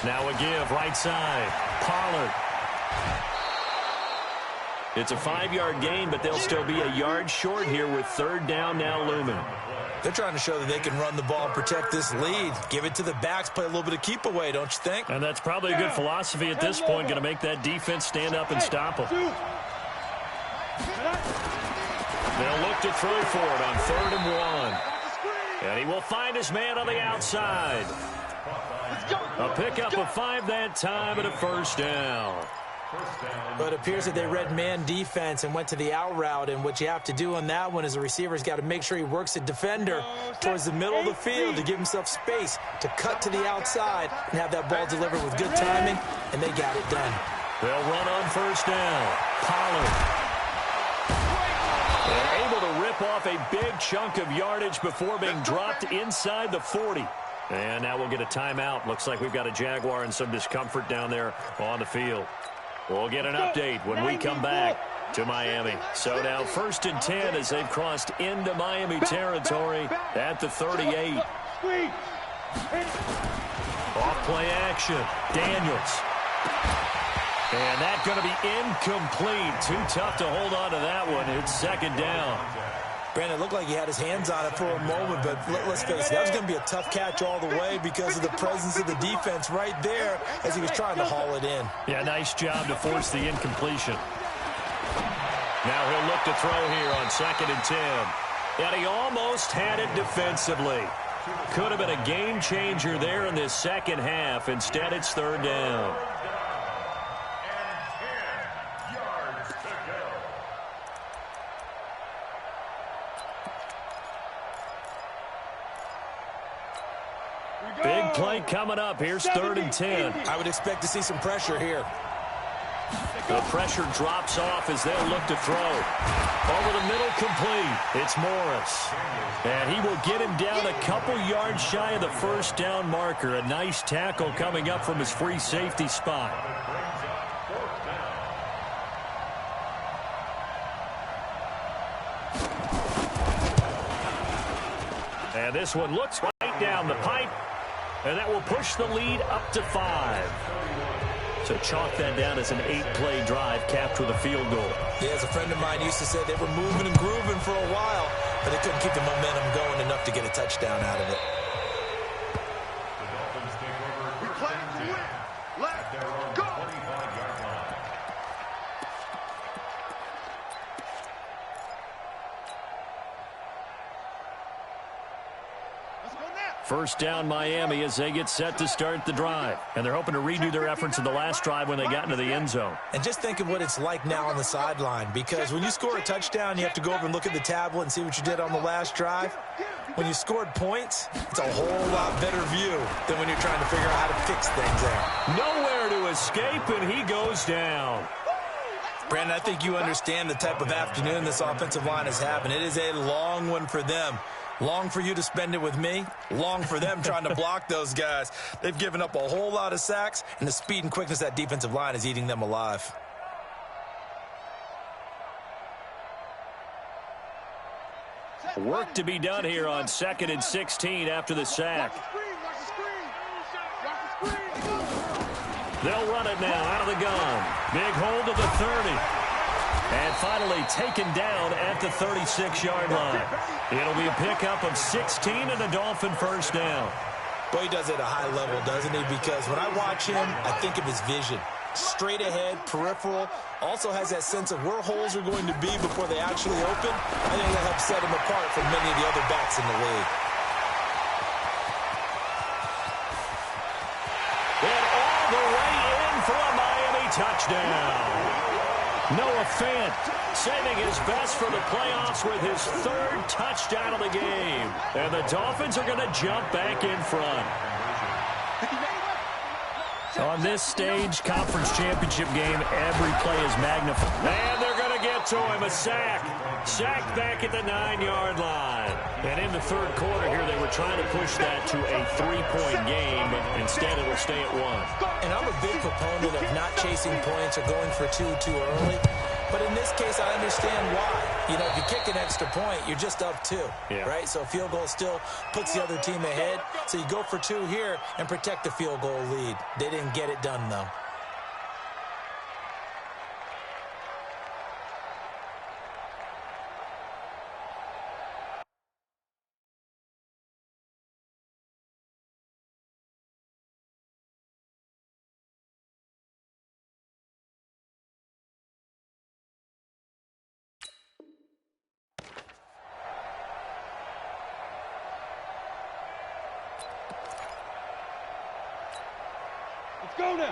Now a give, right side. Pollard. It's a 5-yard gain, but they'll still be a yard short here with 3rd down now looming. They're trying to show that they can run the ball and protect this lead. Give it to the backs, play a little bit of keep away, don't you think? And that's probably a good philosophy at this point, going to make that defense stand up and stop them. They'll look to throw for it on 3rd and 1. And he will find his man on the outside. A pickup of 5 that time and a 1st down. But it appears that they read man defense and went to the out route, and what you have to do on that one is the receiver's got to make sure he works the defender towards the middle of the field to give himself space to cut to the outside and have that ball delivered with good timing, and they got it done. They'll run on 1st down. Pollard. And able to rip off a big chunk of yardage before being dropped inside the 40. And now we'll get a timeout. Looks like we've got a Jaguar and some discomfort down there on the field. We'll get an update when we come back to Miami. So now 1st and 10 as they've crossed into Miami territory at the 38. Off play action. Daniels. And that's going to be incomplete. Too tough to hold on to that one. It's 2nd down. Brandon, it looked like he had his hands on it for a moment, but let's face it, that was going to be a tough catch all the way because of the presence of the defense right there as he was trying to haul it in. Yeah, nice job to force the incompletion. Now he'll look to throw here on 2nd and 10. And he almost had it defensively. Could have been a game changer there in this second half. Instead, it's 3rd down. Big play coming up. Here's 3rd and 10. I would expect to see some pressure here. The pressure drops off as they'll look to throw. Over the middle, complete. It's Morris. And he will get him down a couple yards shy of the 1st down marker. A nice tackle coming up from his free safety spot. And this one looks right down the pipe. And that will push the lead up to 5. So chalk that down as an 8-play drive capped with a field goal. Yeah, as a friend of mine used to say, they were moving and grooving for a while, but they couldn't keep the momentum going enough to get a touchdown out of it. The Dolphins take over. We play to win. Let's go. First down Miami as they get set to start the drive. And they're hoping to redo their efforts in the last drive when they got into the end zone. And just think of what it's like now on the sideline, because when you score a touchdown, you have to go over and look at the tablet and see what you did on the last drive. When you scored points, it's a whole lot better view than when you're trying to figure out how to fix things there. Nowhere to escape, and he goes down. Brandon, I think you understand the type of afternoon this offensive line is having. It is a long one for them. Long for you to spend it with me. Long for them trying to block those guys. They've given up a whole lot of sacks, and the speed and quickness of that defensive line is eating them alive. Work to be done here on 2nd and 16 after the sack. They'll run it now out of the gun. Big hold of the 30. And finally taken down at the 36-yard line. It'll be a pickup of 16 and a Dolphin first down. Boy, he does it at a high level, doesn't he? Because when I watch him, I think of his vision. Straight ahead, peripheral, also has that sense of where holes are going to be before they actually open. I think that helps set him apart from many of the other backs in the league. And all the way in for a Miami touchdown. Noah Fant saving his best for the playoffs with his 3rd touchdown of the game. And the Dolphins are going to jump back in front. On this stage, conference championship game, every play is magnified. And they're going to get to him, a sack. Sacked back at the 9-yard line. And in the 3rd quarter here, they were trying to push that to a 3-point game, but instead it will stay at 1. And I'm a big proponent of not chasing points or going for 2 too early. But in this case, I understand why. You know, if you kick an extra point, you're just up 2, right? So a field goal still puts the other team ahead. So you go for 2 here and protect the field goal lead. They didn't get it done, though.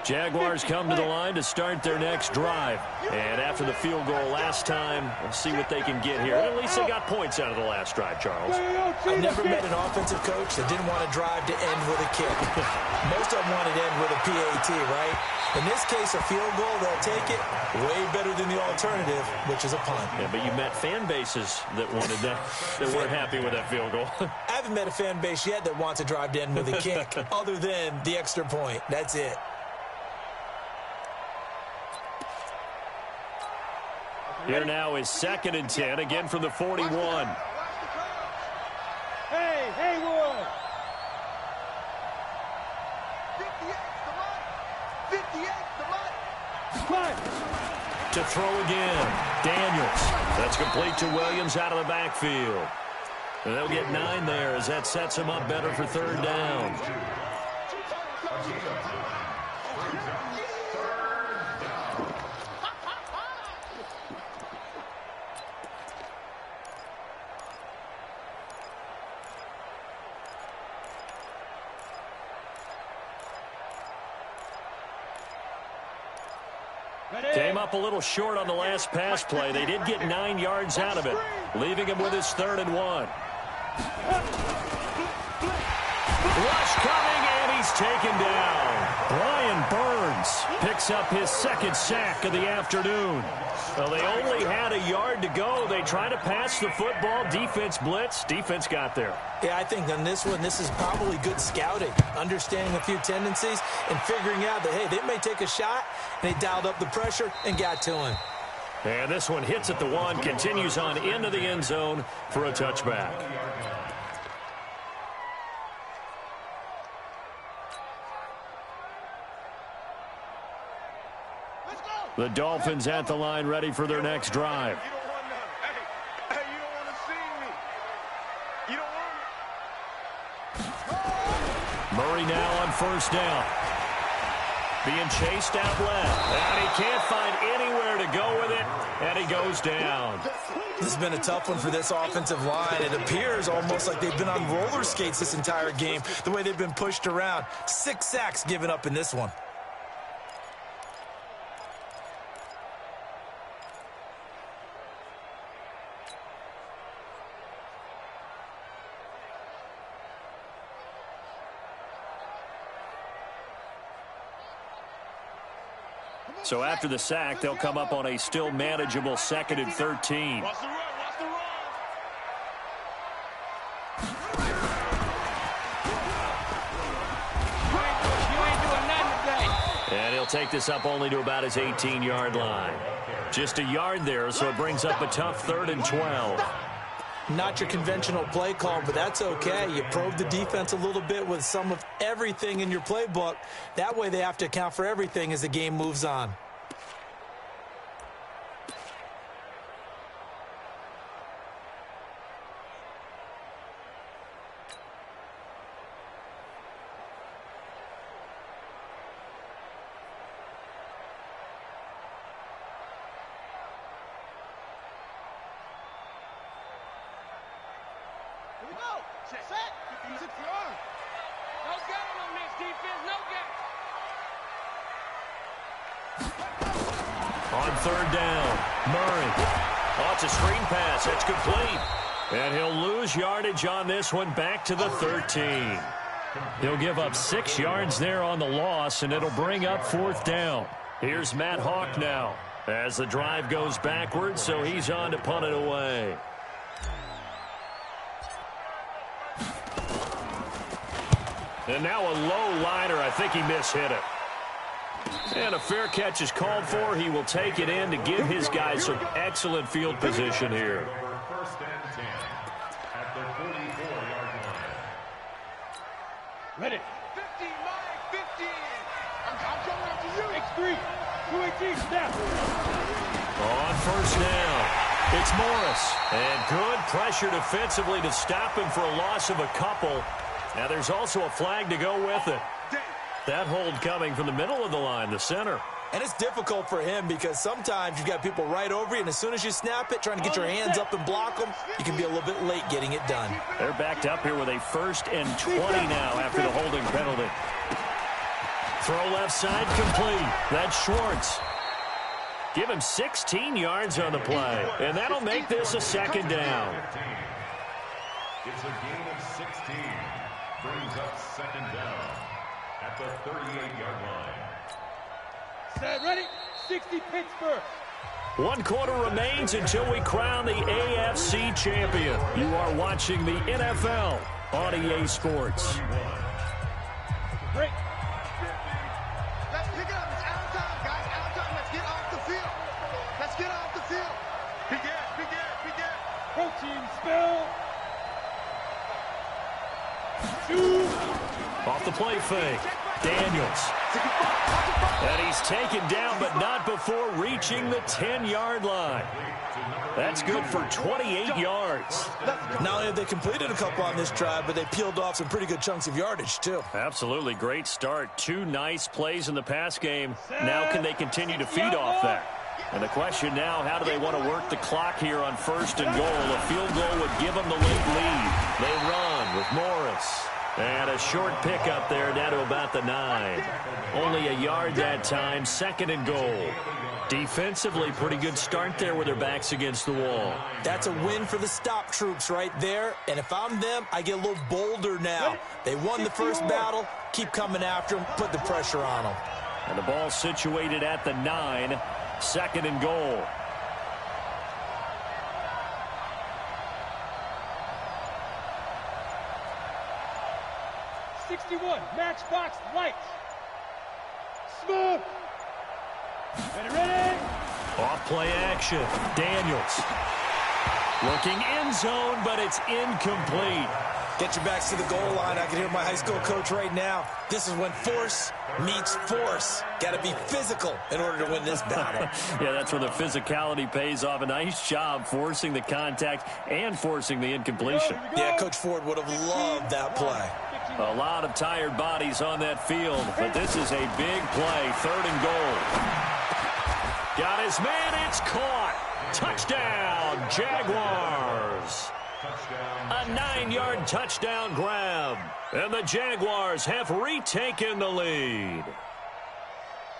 Jaguars come to the line to start their next drive. And after the field goal last time, we'll see what they can get here. At least they got points out of the last drive, Charles. I've never met an offensive coach that didn't want to drive to end with a kick. Most of them wanted to end with a PAT, right? In this case, a field goal, they'll take it. Way better than the alternative, which is a punt. Yeah, but you met fan bases that wanted that, that weren't happy with that field goal. I haven't met a fan base yet that wants to drive to end with a kick, other than the extra point. That's it. Here now is 2nd and 10, again from the 41. Hey, Haywood! 58 to run. To throw again, Daniels. That's complete to Williams out of the backfield. And they'll get 9 there as that sets them up better for 3rd down. Came up a little short on the last pass play. They did get 9 yards out of it, leaving him with his 3rd and 1. Rush coming, and he's taken down. Brian Burns picks up his 2nd sack of the afternoon. Well, they only had a yard to go. They tried to pass the football. Defense blitz. Defense got there. Yeah, I think on this one, this is probably good scouting, understanding a few tendencies, and figuring out that, hey, they may take a shot, and they dialed up the pressure and got to him. And this one hits at the 1, continues on into the end zone for a touchback. The Dolphins at the line, ready for their next drive. You don't want to. Hey, you don't want to see me. You don't want me. Murray now on 1st down. Being chased out left. And he can't find anywhere to go with it, and he goes down. This has been a tough one for this offensive line. It appears almost like they've been on roller skates this entire game, the way they've been pushed around. 6 sacks given up in this one. So after the sack, they'll come up on a still manageable 2nd and 13. Watch the run, watch the run. You ain't doing nothing today. And he'll take this up only to about his 18-yard line. Just a yard there, so it brings up a tough 3rd and 12. Not your conventional play call, but that's okay. You probe the defense a little bit with some of everything in your playbook. That way they have to account for everything as the game moves on. Here we go. Set. 56-yard. No game on this defense, no game. On 3rd down, Murray. Oh, it's a screen pass. That's complete. And he'll lose yardage on this one back to the 13. He'll give up 6 yards there on the loss, and it'll bring up 4th down. Here's Matt Hawk now as the drive goes backwards, so he's on to punt it away. And now a low liner. I think he mishit it. And a fair catch is called for. He will take it in to give his guys some excellent field position here. First and 10 at the 44-yard line. Ready. 50, Mike, 50. I'm coming after you. X3. 218, snap. On 1st down, it's Morris. And good pressure defensively to stop him for a loss of a couple. Now there's also a flag to go with it. That hold coming from the middle of the line, the center. And it's difficult for him because sometimes you've got people right over you, and as soon as you snap it, trying to get your hands up and block them, you can be a little bit late getting it done. They're backed up here with a 1st and 20 now after the holding penalty. Throw left side complete. That's Schwartz. Give him 16 yards on the play, and that'll make this a 2nd down. It's a gain of 16. Brings up 2nd down at the 38-yard line. Set, ready. 60, Pittsburgh. 1 quarter remains until we crown the AFC champion. You are watching the NFL on EA Sports. Break. Let's pick it up. It's out of time, guys. Out of time. Let's get off the field. Let's get off the field. Begin. Protein spill. 2. Off the play fake. Daniels. And he's taken down, but not before reaching the 10-yard line. That's good for 28 yards. Not only have they completed a couple on this drive, but they peeled off some pretty good chunks of yardage, too. Absolutely great start. 2 nice plays in the pass game. Now can they continue to feed off that? And the question now, how do they want to work the clock here on 1st and goal? A field goal would give them the late lead. They run with Morris. And a short pickup there down to about the 9. Only a yard that time, 2nd and goal. Defensively, pretty good start there with their backs against the wall. That's a win for the stop troops right there. And if I'm them, I get a little bolder now. They won the first battle. Keep coming after them. Put the pressure on them. And the ball situated at the 9. 2nd and goal. Matchbox lights. Smooth. Ready. Off play action. Daniels. Looking end zone, but it's incomplete. Get your backs to the goal line. I can hear my high school coach right now. This is when force meets force. Got to be physical in order to win this battle. Yeah, that's where the physicality pays off. A nice job forcing the contact and forcing the incompletion. Yeah, Coach Ford would have loved that play. A lot of tired bodies on that field, but this is a big play. 3rd and goal. Got his man. It's caught. Touchdown, Jaguars. A 9-yard touchdown grab. And the Jaguars have retaken the lead.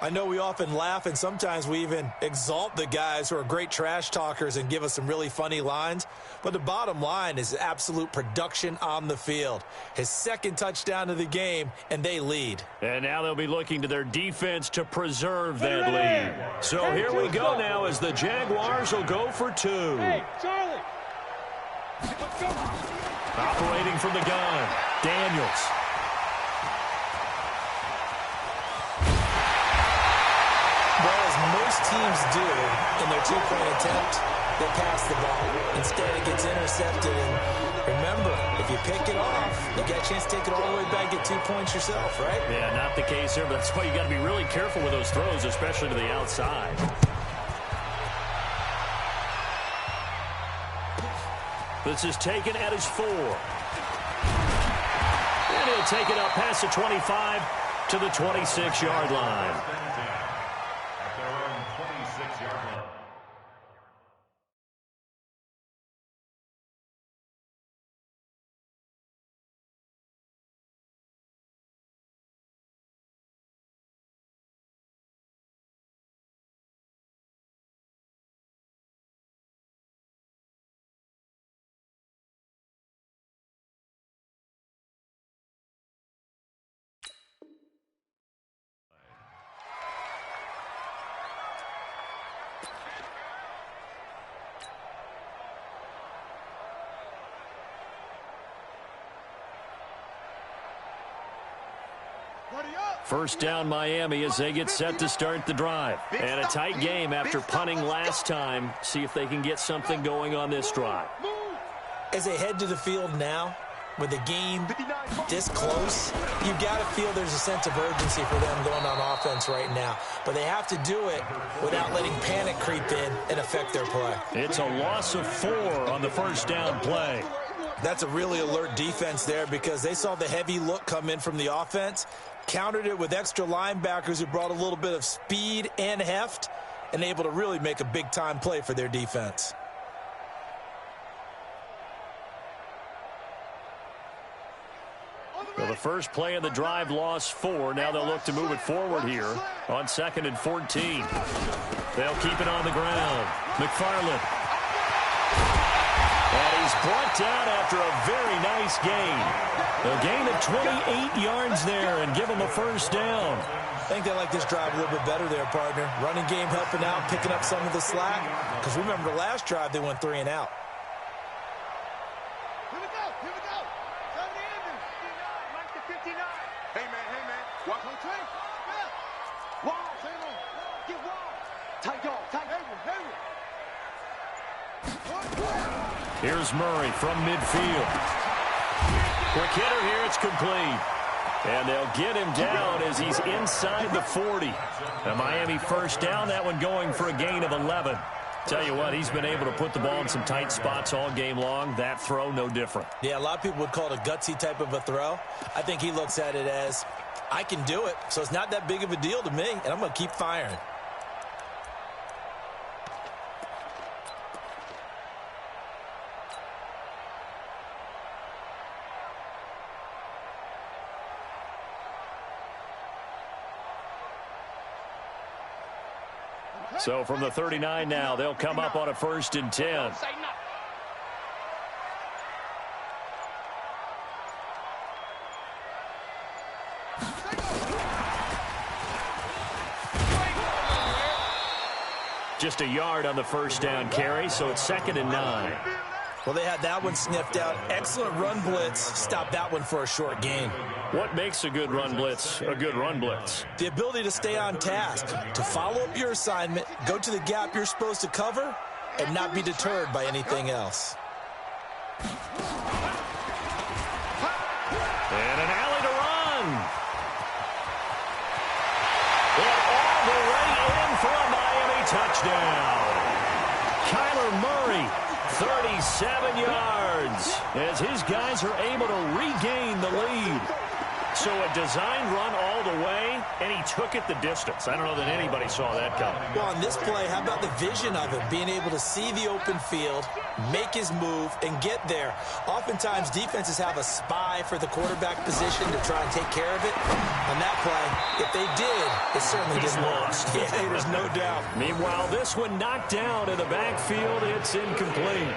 I know we often laugh and sometimes we even exalt the guys who are great trash talkers and give us some really funny lines. But the bottom line is absolute production on the field. His second touchdown of the game, and they lead. And now they'll be looking to their defense to preserve that lead. So here we go now as the Jaguars will go for 2. Hey, Charlie. Let's go. Operating from the gun, Daniels. Well, as most teams do in their two-point attempt, they pass the ball. Instead, it gets intercepted. And remember, if you pick it off, you got a chance to take it all the way back, get 2 points yourself, right? Yeah, not the case here, but that's why you got to be really careful with those throws, especially to the outside. This is taken at his 4. And he'll take it up past the 25 to the 26-yard line. First down Miami as they get set to start the drive. And a tight game after punting last time. See if they can get something going on this drive. As they head to the field now, with the game this close, you've got to feel there's a sense of urgency for them going on offense right now. But they have to do it without letting panic creep in and affect their play. It's a loss of 4 on the first down play. That's a really alert defense there because they saw the heavy look come in from the offense, countered it with extra linebackers who brought a little bit of speed and heft, and able to really make a big-time play for their defense. Well, the first play of the drive lost 4. Now they'll look to move it forward here on 2nd and 14. They'll keep it on the ground. McFarland. And he's brought down after a very nice gain. A gain of 28 yards there and give him a first down. I think they like this drive a little bit better there, partner. Running game helping out, picking up some of the slack. Because remember, the last drive they went 3 and out. Here we go. Here we go. 70 Andrews. 59, Mike to 59. Hey, man. Walk on train. Yeah. Wall. Get wall. Tight dog. Tight. Henry. Here's Murray from midfield. Quick hitter here. It's complete. And they'll get him down as he's inside the 40. A Miami first down. That one going for a gain of 11. Tell you what, he's been able to put the ball in some tight spots all game long. That throw, no different. Yeah, a lot of people would call it a gutsy type of a throw. I think he looks at it as, I can do it, so it's not that big of a deal to me, and I'm going to keep firing. So from the 39 now, they'll come up on a 1st and 10. Just a yard on the first down carry, so it's 2nd and 9. Well, they had that one sniffed out. Excellent run blitz. Stopped that one for a short gain. What makes a good run blitz a good run blitz? The ability to stay on task, to follow up your assignment, go to the gap you're supposed to cover, and not be deterred by anything else. And an alley to run. And all the way in for a Miami touchdown. Kyler Murray, 37 yards, as his guys are able to regain the lead. So a designed run all the way, and he took it the distance. I don't know that anybody saw that coming. Well, on this play, how about the vision of him, being able to see the open field, make his move, and get there. Oftentimes, defenses have a spy for the quarterback position to try and take care of it. On that play, if they did, it certainly He's didn't lost. work. Yeah, there's no doubt. Meanwhile, this one knocked down in the backfield. It's incomplete.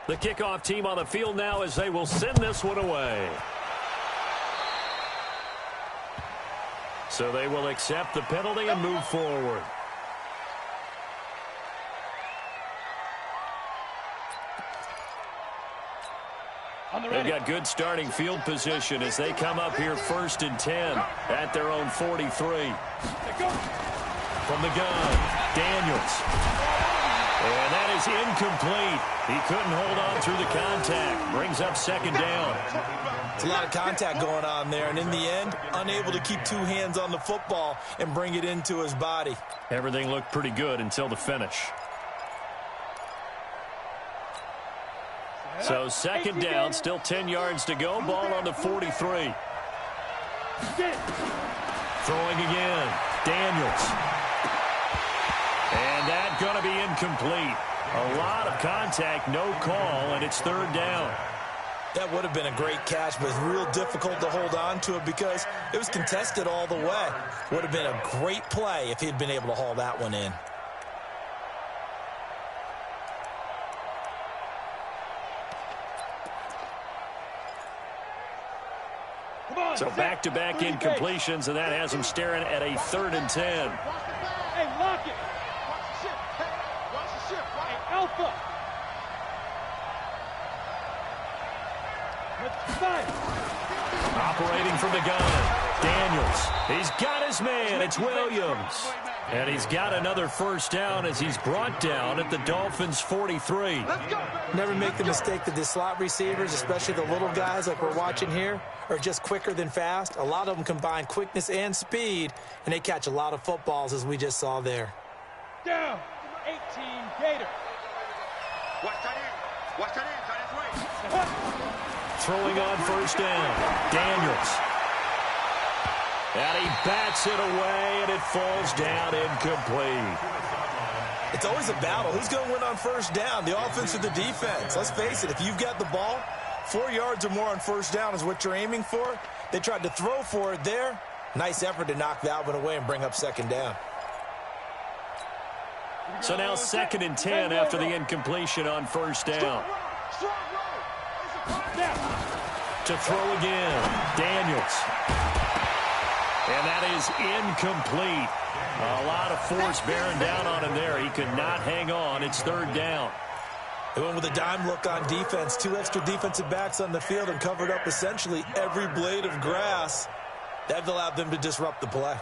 The kickoff team on the field now as they will send this one away. So they will accept the penalty and move forward. They've got good starting field position as they come up here 1st and 10 at their own 43. From the gun, Daniels. And that is incomplete. He couldn't hold on through the contact. Brings up 2nd down. It's a lot of contact going on there, and in the end, unable to keep 2 hands on the football and bring it into his body. Everything looked pretty good until the finish. So 2nd down, still 10 yards to go. Ball on the 43. Throwing again. Daniels. And that's going to be incomplete. A lot of contact, no call, and it's 3rd down. That would have been a great catch, but it's real difficult to hold on to it because it was contested all the way. Would have been a great play if he'd been able to haul that one in. So back-to-back incompletions, and that has him staring at a 3rd and 10. Hey, lock it. Hey, Alpha. Operating from the gun, Daniels. He's got his man. It's Williams. And he's got another 1st down as he's brought down at the Dolphins' 43. Never make the mistake that the slot receivers, especially the little guys like we're watching here, are just quicker than fast. A lot of them combine quickness and speed, and they catch a lot of footballs, as we just saw there. Down. 18 Gator. Watch that in. On his way. Throwing on 1st down, Daniels. And he bats it away, and it falls down incomplete. It's always a battle. Who's going to win on 1st down, the offense or the defense? Let's face it, if you've got the ball, 4 yards or more on 1st down is what you're aiming for. They tried to throw for it there. Nice effort to knock that one away and bring up 2nd down. So now 2nd and 10 after the incompletion on 1st down. To throw again, Daniels. And that is incomplete. A lot of force bearing down on him there. He could not hang on. It's 3rd down. They went with a dime look on defense. 2 extra defensive backs on the field and covered up essentially every blade of grass. That allowed them to disrupt the play.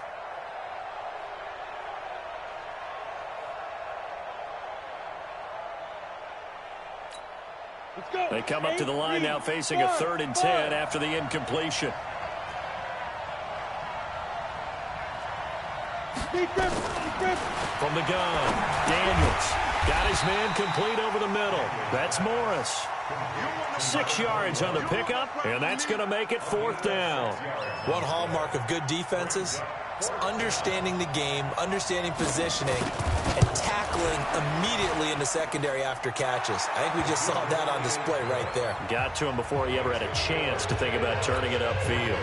They come up to the line now facing a 3rd and 10 after the incompletion. From the gun, Daniels. Got his man complete over the middle. That's Morris. 6 yards on the pickup, and that's going to make it 4th down. One hallmark of good defenses is understanding the game, understanding positioning, and tackling immediately in the secondary after catches. I think we just saw that on display right there. Got to him before he ever had a chance to think about turning it upfield.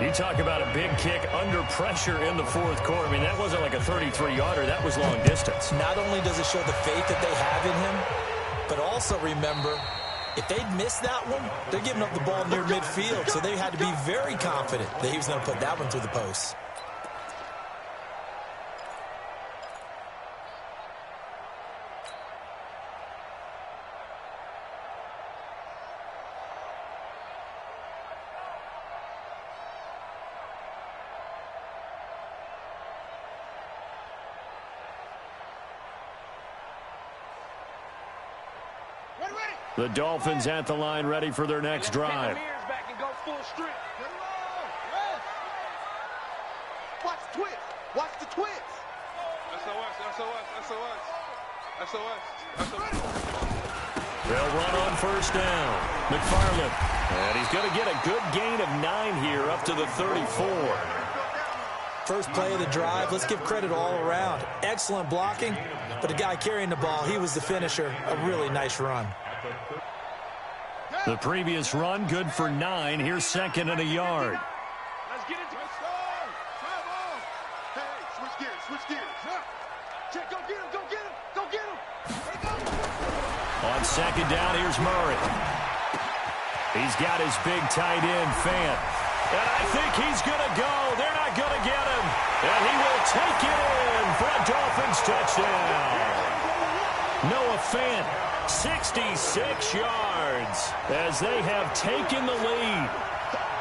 You talk about a big kick under pressure in the 4th quarter. I mean, that wasn't like a 33-yarder. That was long distance. Not only does it show the faith that they have in him, but also remember, if they'd missed that one, they're giving up the ball near midfield, so they had to be very confident that he was going to put that one through the post. The Dolphins at the line ready for their next drive. Watch the twist. Watch the twist. They'll run on first down. McFarland. And he's going to get a good gain of 9 here up to the 34. First play of the drive, let's give credit all around. Excellent blocking, but the guy carrying the ball, he was the finisher. A really nice run. The previous run, good for 9. Here's second and a yard. Let's get it. Hey, switch gears. Check, go get him. Hey, go. On second down, here's Murray. He's got his big tight end, Fant. And I think he's going to go. They're not going to get him. And he will take it in for a Dolphins touchdown. Noah Fant, 66 yards as they have taken the lead.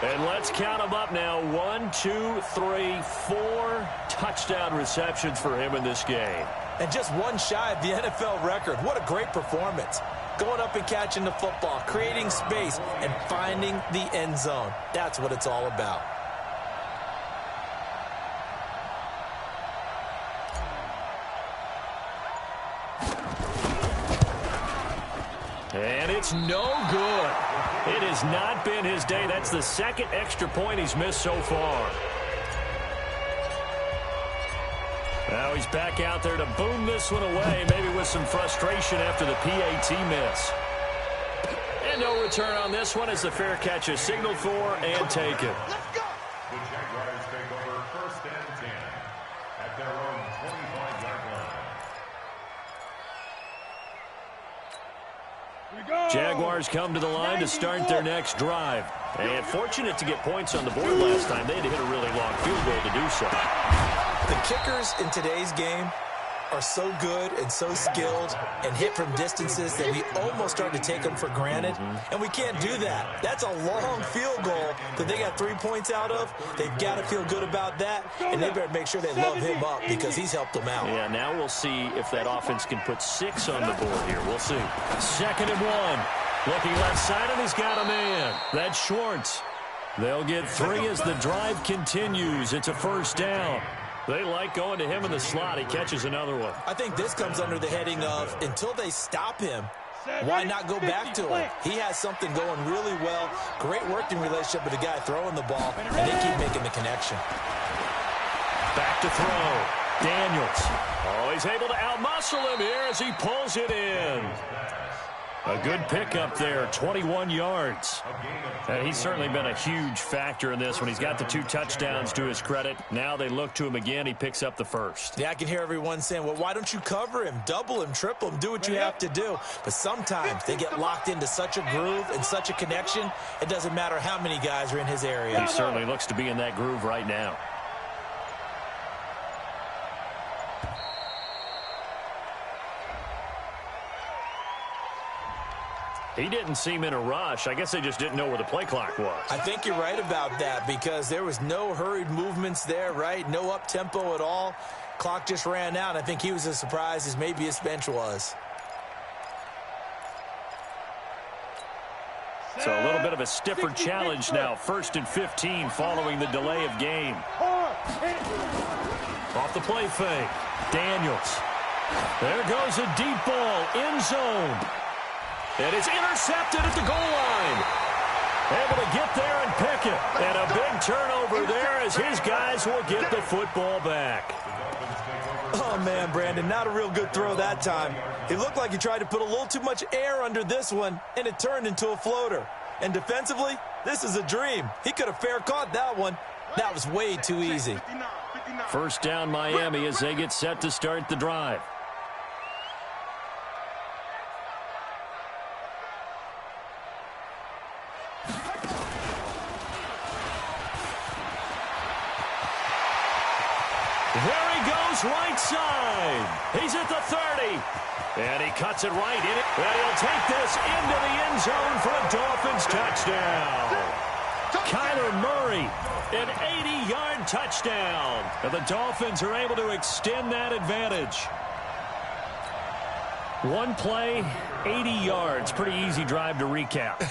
And let's count them up now. 1, 2, 3, 4 touchdown receptions for him in this game. And just one shy of the NFL record. What a great performance. Going up and catching the football, creating space, and finding the end zone. That's what it's all about. And it's no good. It has not been his day. That's the second extra point he's missed so far. Now he's back out there to boom this one away, maybe with some frustration after the PAT miss. And no return on this one as the fair catch is signaled for and taken. Let's go. The Jaguars take over first and 10 at their own 25-yard line. Jaguars come to the line to start their next drive. And fortunate to get points on the board last time. They had to hit a really long field goal to do so. The kickers in today's game are so good and so skilled and hit from distances that we almost start to take them for granted. And we can't do that. That's a long field goal that they got 3 points out of. They've got to feel good about that, and they better make sure they love him up because he's helped them out. Yeah, now we'll see if that offense can put 6 on the board here. We'll see. 2nd and 1. Looking left side, and he's got a man. That's Schwartz. They'll get 3 as the drive continues. It's a first down. They like going to him in the slot. He catches another one. I think this comes under the heading of until they stop him, why not go back to him? He has something going really well. Great working relationship with the guy throwing the ball, and they keep making the connection. Back to throw. Daniels. Oh, he's able to outmuscle him here as he pulls it in. A good pickup there, 21 yards. And he's certainly been a huge factor in this one. He's got the 2 touchdowns to his credit. Now they look to him again. He picks up the first. Yeah, I can hear everyone saying, well, why don't you cover him, double him, triple him, do what you have to do. But sometimes they get locked into such a groove and such a connection, it doesn't matter how many guys are in his area. He certainly looks to be in that groove right now. He didn't seem in a rush. I guess they just didn't know where the play clock was. I think you're right about that because there was no hurried movements there, right? No up-tempo at all. Clock just ran out. I think he was as surprised as maybe his bench was. So a little bit of a stiffer challenge now. 1st and 15 following the delay of game. Off the play fake. Daniels. There goes a deep ball. End zone. And it's intercepted at the goal line. Able to get there and pick it. And a big turnover there as his guys will get the football back. Oh, man, Brandon, not a real good throw that time. It looked like he tried to put a little too much air under this one, and it turned into a floater. And defensively, this is a dream. He could have fair caught that one. That was way too easy. First down, Miami, as they get set to start the drive. There he goes, right side. He's at the 30. And he cuts it right in it. And he'll take this into the end zone for a Dolphins touchdown. Kyler Murray, an 80-yard touchdown. And the Dolphins are able to extend that advantage. One play, 80 yards. Pretty easy drive to recap.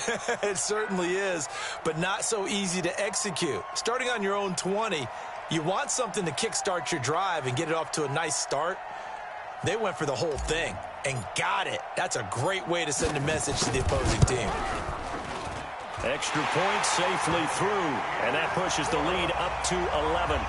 It certainly is, but not so easy to execute. Starting on your own 20, you want something to kickstart your drive and get it off to a nice start. They went for the whole thing and got it. That's a great way to send a message to the opposing team. Extra point safely through, and that pushes the lead up to 11.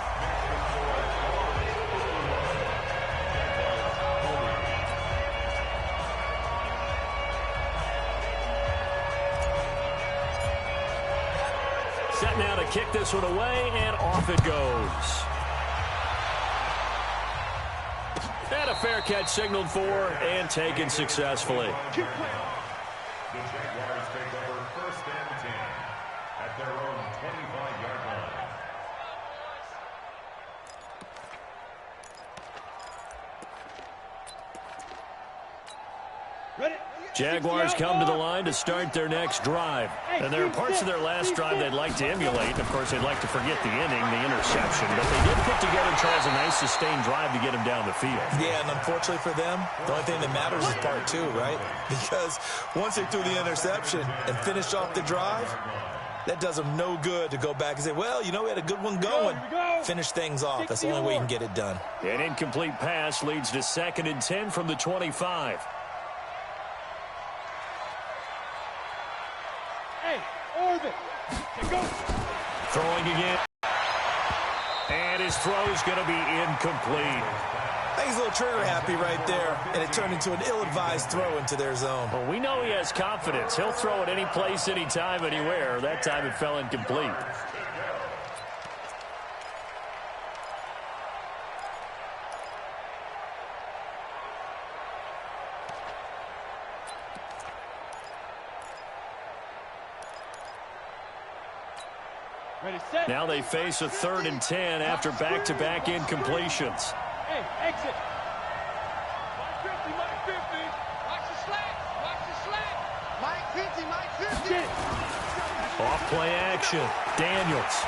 Set now to kick this one away, and off it goes. And a fair catch signaled for and taken successfully. The Jaguars take over 1st and 10 at their own 25-yard line. Ready? Jaguars come to the line to start their next drive. And there are parts of their last drive they'd like to emulate. Of course, they'd like to forget the inning, the interception. But they did put together, Charles, a nice sustained drive to get him down the field. Yeah, and unfortunately for them, the only thing that matters is part 2, right? Because once they threw the interception and finished off the drive, that does them no good to go back and say, well, you know, we had a good one going. Finish things off. That's the only way you can get it done. An incomplete pass leads to 2nd and 10 from the 25. Throwing again. And his throw's going to be incomplete. I think he's a little trigger happy right there, and it turned into an ill-advised throw into their zone. Well, we know he has confidence. He'll throw it any place, anytime, anywhere. That time it fell incomplete. Ready, set. Now they face a 3rd and 10 after back-to-back incompletions. Hey, exit. Mike 50, Mike 50. Watch the slack. Watch the slack. Mike 50, Mike 50. Off play action. Daniels.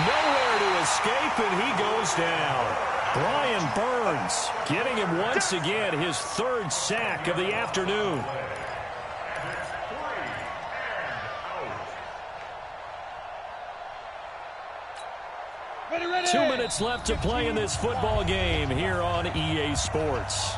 Nowhere to escape, and he goes down. Brian Burns getting him once again his 3rd sack of the afternoon. Ready. 2 minutes left to play in this football game here on EA Sports.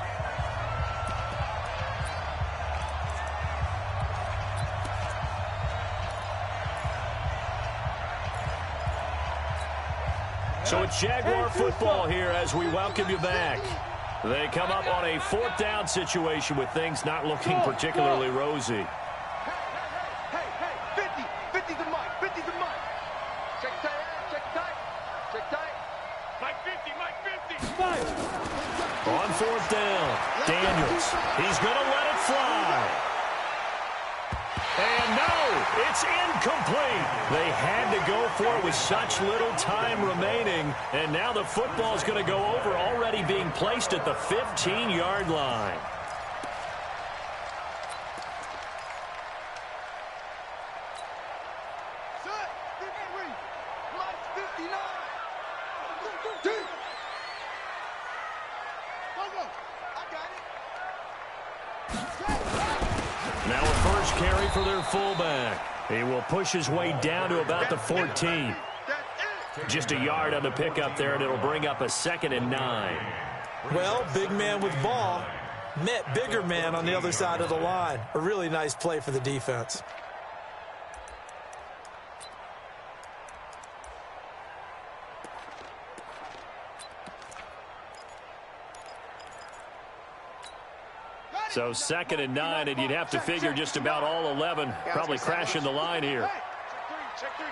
So it's Jaguar football here as we welcome you back. They come up on a 4th down situation with things not looking particularly rosy. Hey, 50 to Mike, 50 to Mike. Check tight. Mike 50. On 4th down, Daniels. He's going to let it fly. And no, it's incomplete. They had to go for it with such little time remaining. And now the football's going to go over, already being placed at the 15-yard line. Now a first carry for their fullback. He will push his way down to about the 14. Just a yard on the pickup there, and it'll bring up a 2nd and 9. Well, big man with ball met bigger man on the other side of the line. A really nice play for the defense. So 2nd and 9, and you'd have to figure just about all 11 probably crashing the line here. Check three.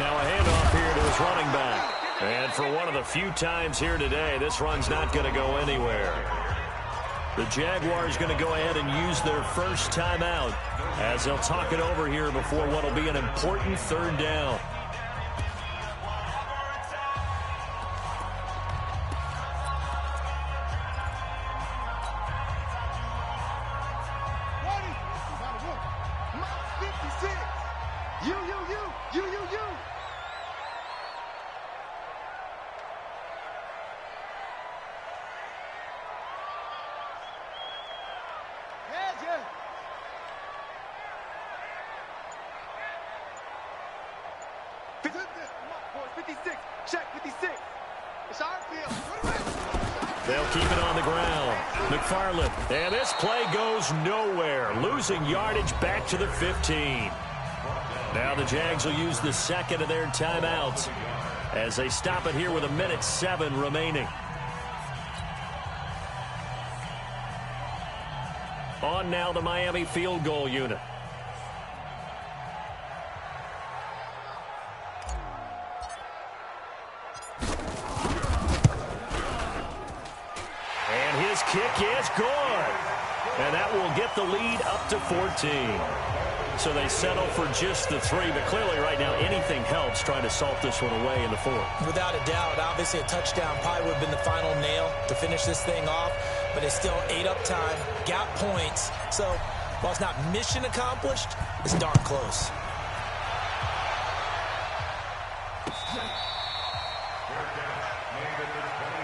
Now a handoff here to his running back. And for one of the few times here today, this run's not going to go anywhere. The Jaguars going to go ahead and use their first timeout as they'll talk it over here before what will be an important 3rd down. 56. Check 56. It's our field. They'll keep it on the ground. McFarland. And this play goes nowhere. Losing yardage back to the 15. Now the Jags will use the second of their timeouts as they stop it here with 1:07 remaining. On now the Miami field goal unit. And his kick is good. And that will get the lead up to 14. So they settle for just the 3, but clearly right now anything helps trying to salt this one away in the 4th. Without a doubt, obviously a touchdown probably would have been the final nail to finish this thing off, but it's still 8 up time, got points. So while it's not mission accomplished, it's darn close.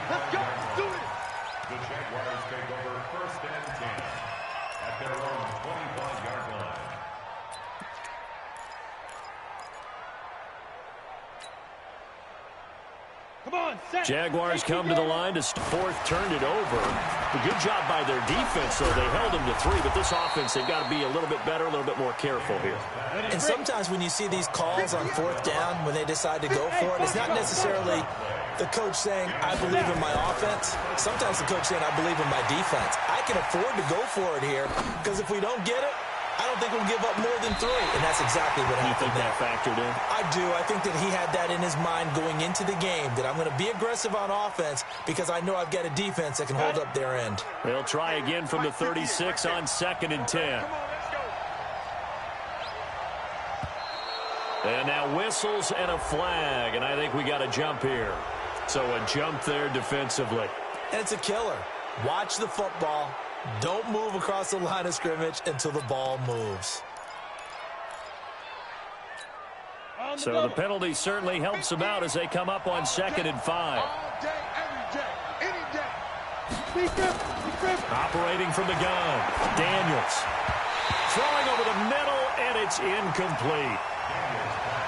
Let's go. Let's do it. The Jaguars take over 1st and 10 at their own 25-yard line. Come on, set. Jaguars come to the line to 4th, turned it over. A good job by their defense, though. They held them to 3, but this offense, they've got to be a little bit better, a little bit more careful here. And sometimes when you see these calls on 4th down, when they decide to go for it, it's not necessarily the coach saying, I believe in my offense. Sometimes the coach saying, I believe in my defense. I can afford to go for it here, because if we don't get it, I don't think we'll give up more than 3. And that's exactly what happened. You think that factored in? I do. I think that he had that in his mind going into the game, that I'm going to be aggressive on offense because I know I've got a defense that can hold up their end. They'll try again from the 36 on 2nd and 10. And now whistles and a flag, and I think we got a jump here. So a jump there defensively. And it's a killer. Watch the football. Don't move across the line of scrimmage until the ball moves. So the penalty certainly helps them out as they come up on 2nd and 5. All day, every day, any day. Operating from the gun, Daniels. Throwing over the middle, and it's incomplete.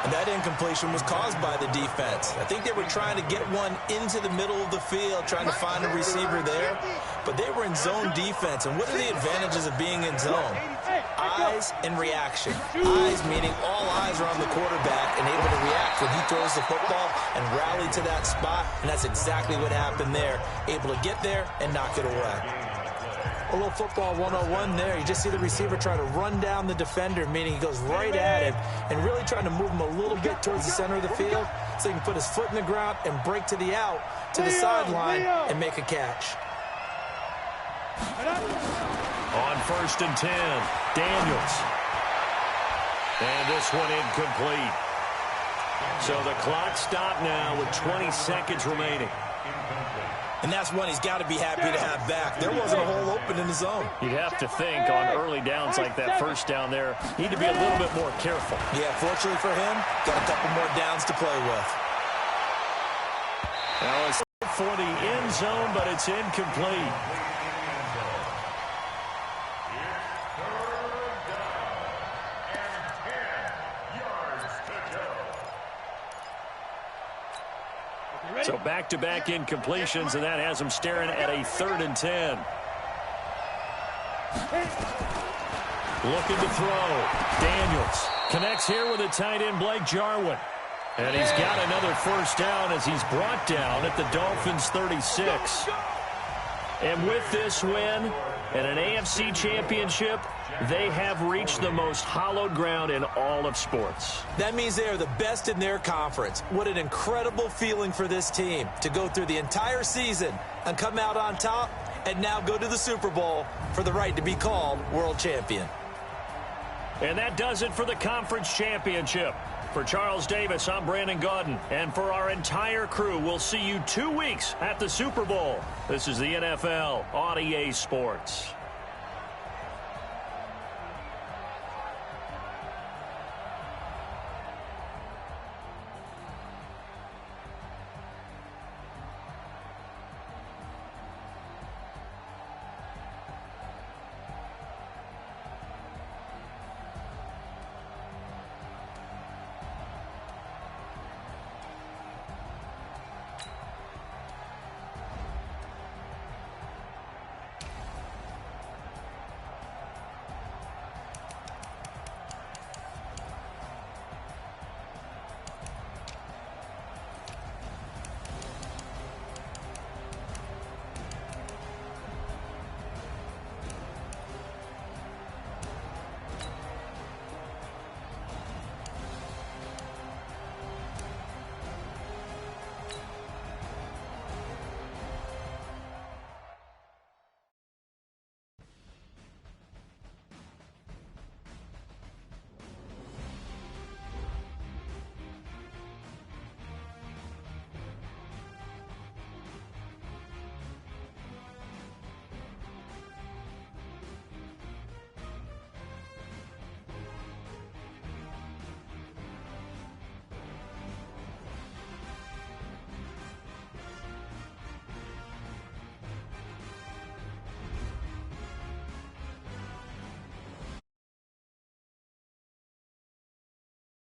And that incompletion was caused by the defense. I think they were trying to get one into the middle of the field, trying to find a receiver there. But they were in zone defense. And what are the advantages of being in zone? Eyes and reaction. Eyes meaning all eyes are on the quarterback and able to react when he throws the football and rally to that spot. And that's exactly what happened there. Able to get there and knock it away. A little football 101 there. You just see the receiver try to run down the defender, meaning he goes right at him and really trying to move him a little bit towards the center of the field so he can put his foot in the ground and break to the out, to the sideline, and make a catch. On 1st and 10, Daniels. And this one incomplete. So the clock stopped now with 20 seconds remaining. And that's one he's got to be happy to have back. There wasn't a hole open in the zone. You'd have to think on early downs like that, 1st down there, need to be a little bit more careful. Yeah, fortunately for him, got a couple more downs to play with. Now it's for the end zone, but it's incomplete. So back-to-back incompletions, and that has them staring at a 3rd and 10. Looking to throw. Daniels connects here with a tight end, Blake Jarwin. And he's got another 1st down as he's brought down at the Dolphins' 36. And with this win and an AFC championship, they have reached the most hallowed ground in all of sports. That means they are the best in their conference. What an incredible feeling for this team to go through the entire season and come out on top and now go to the Super Bowl for the right to be called world champion. And that does it for the conference championship. For Charles Davis, I'm Brandon Gaudin. And for our entire crew, we'll see you 2 weeks at the Super Bowl. This is the NFL on EA Sports.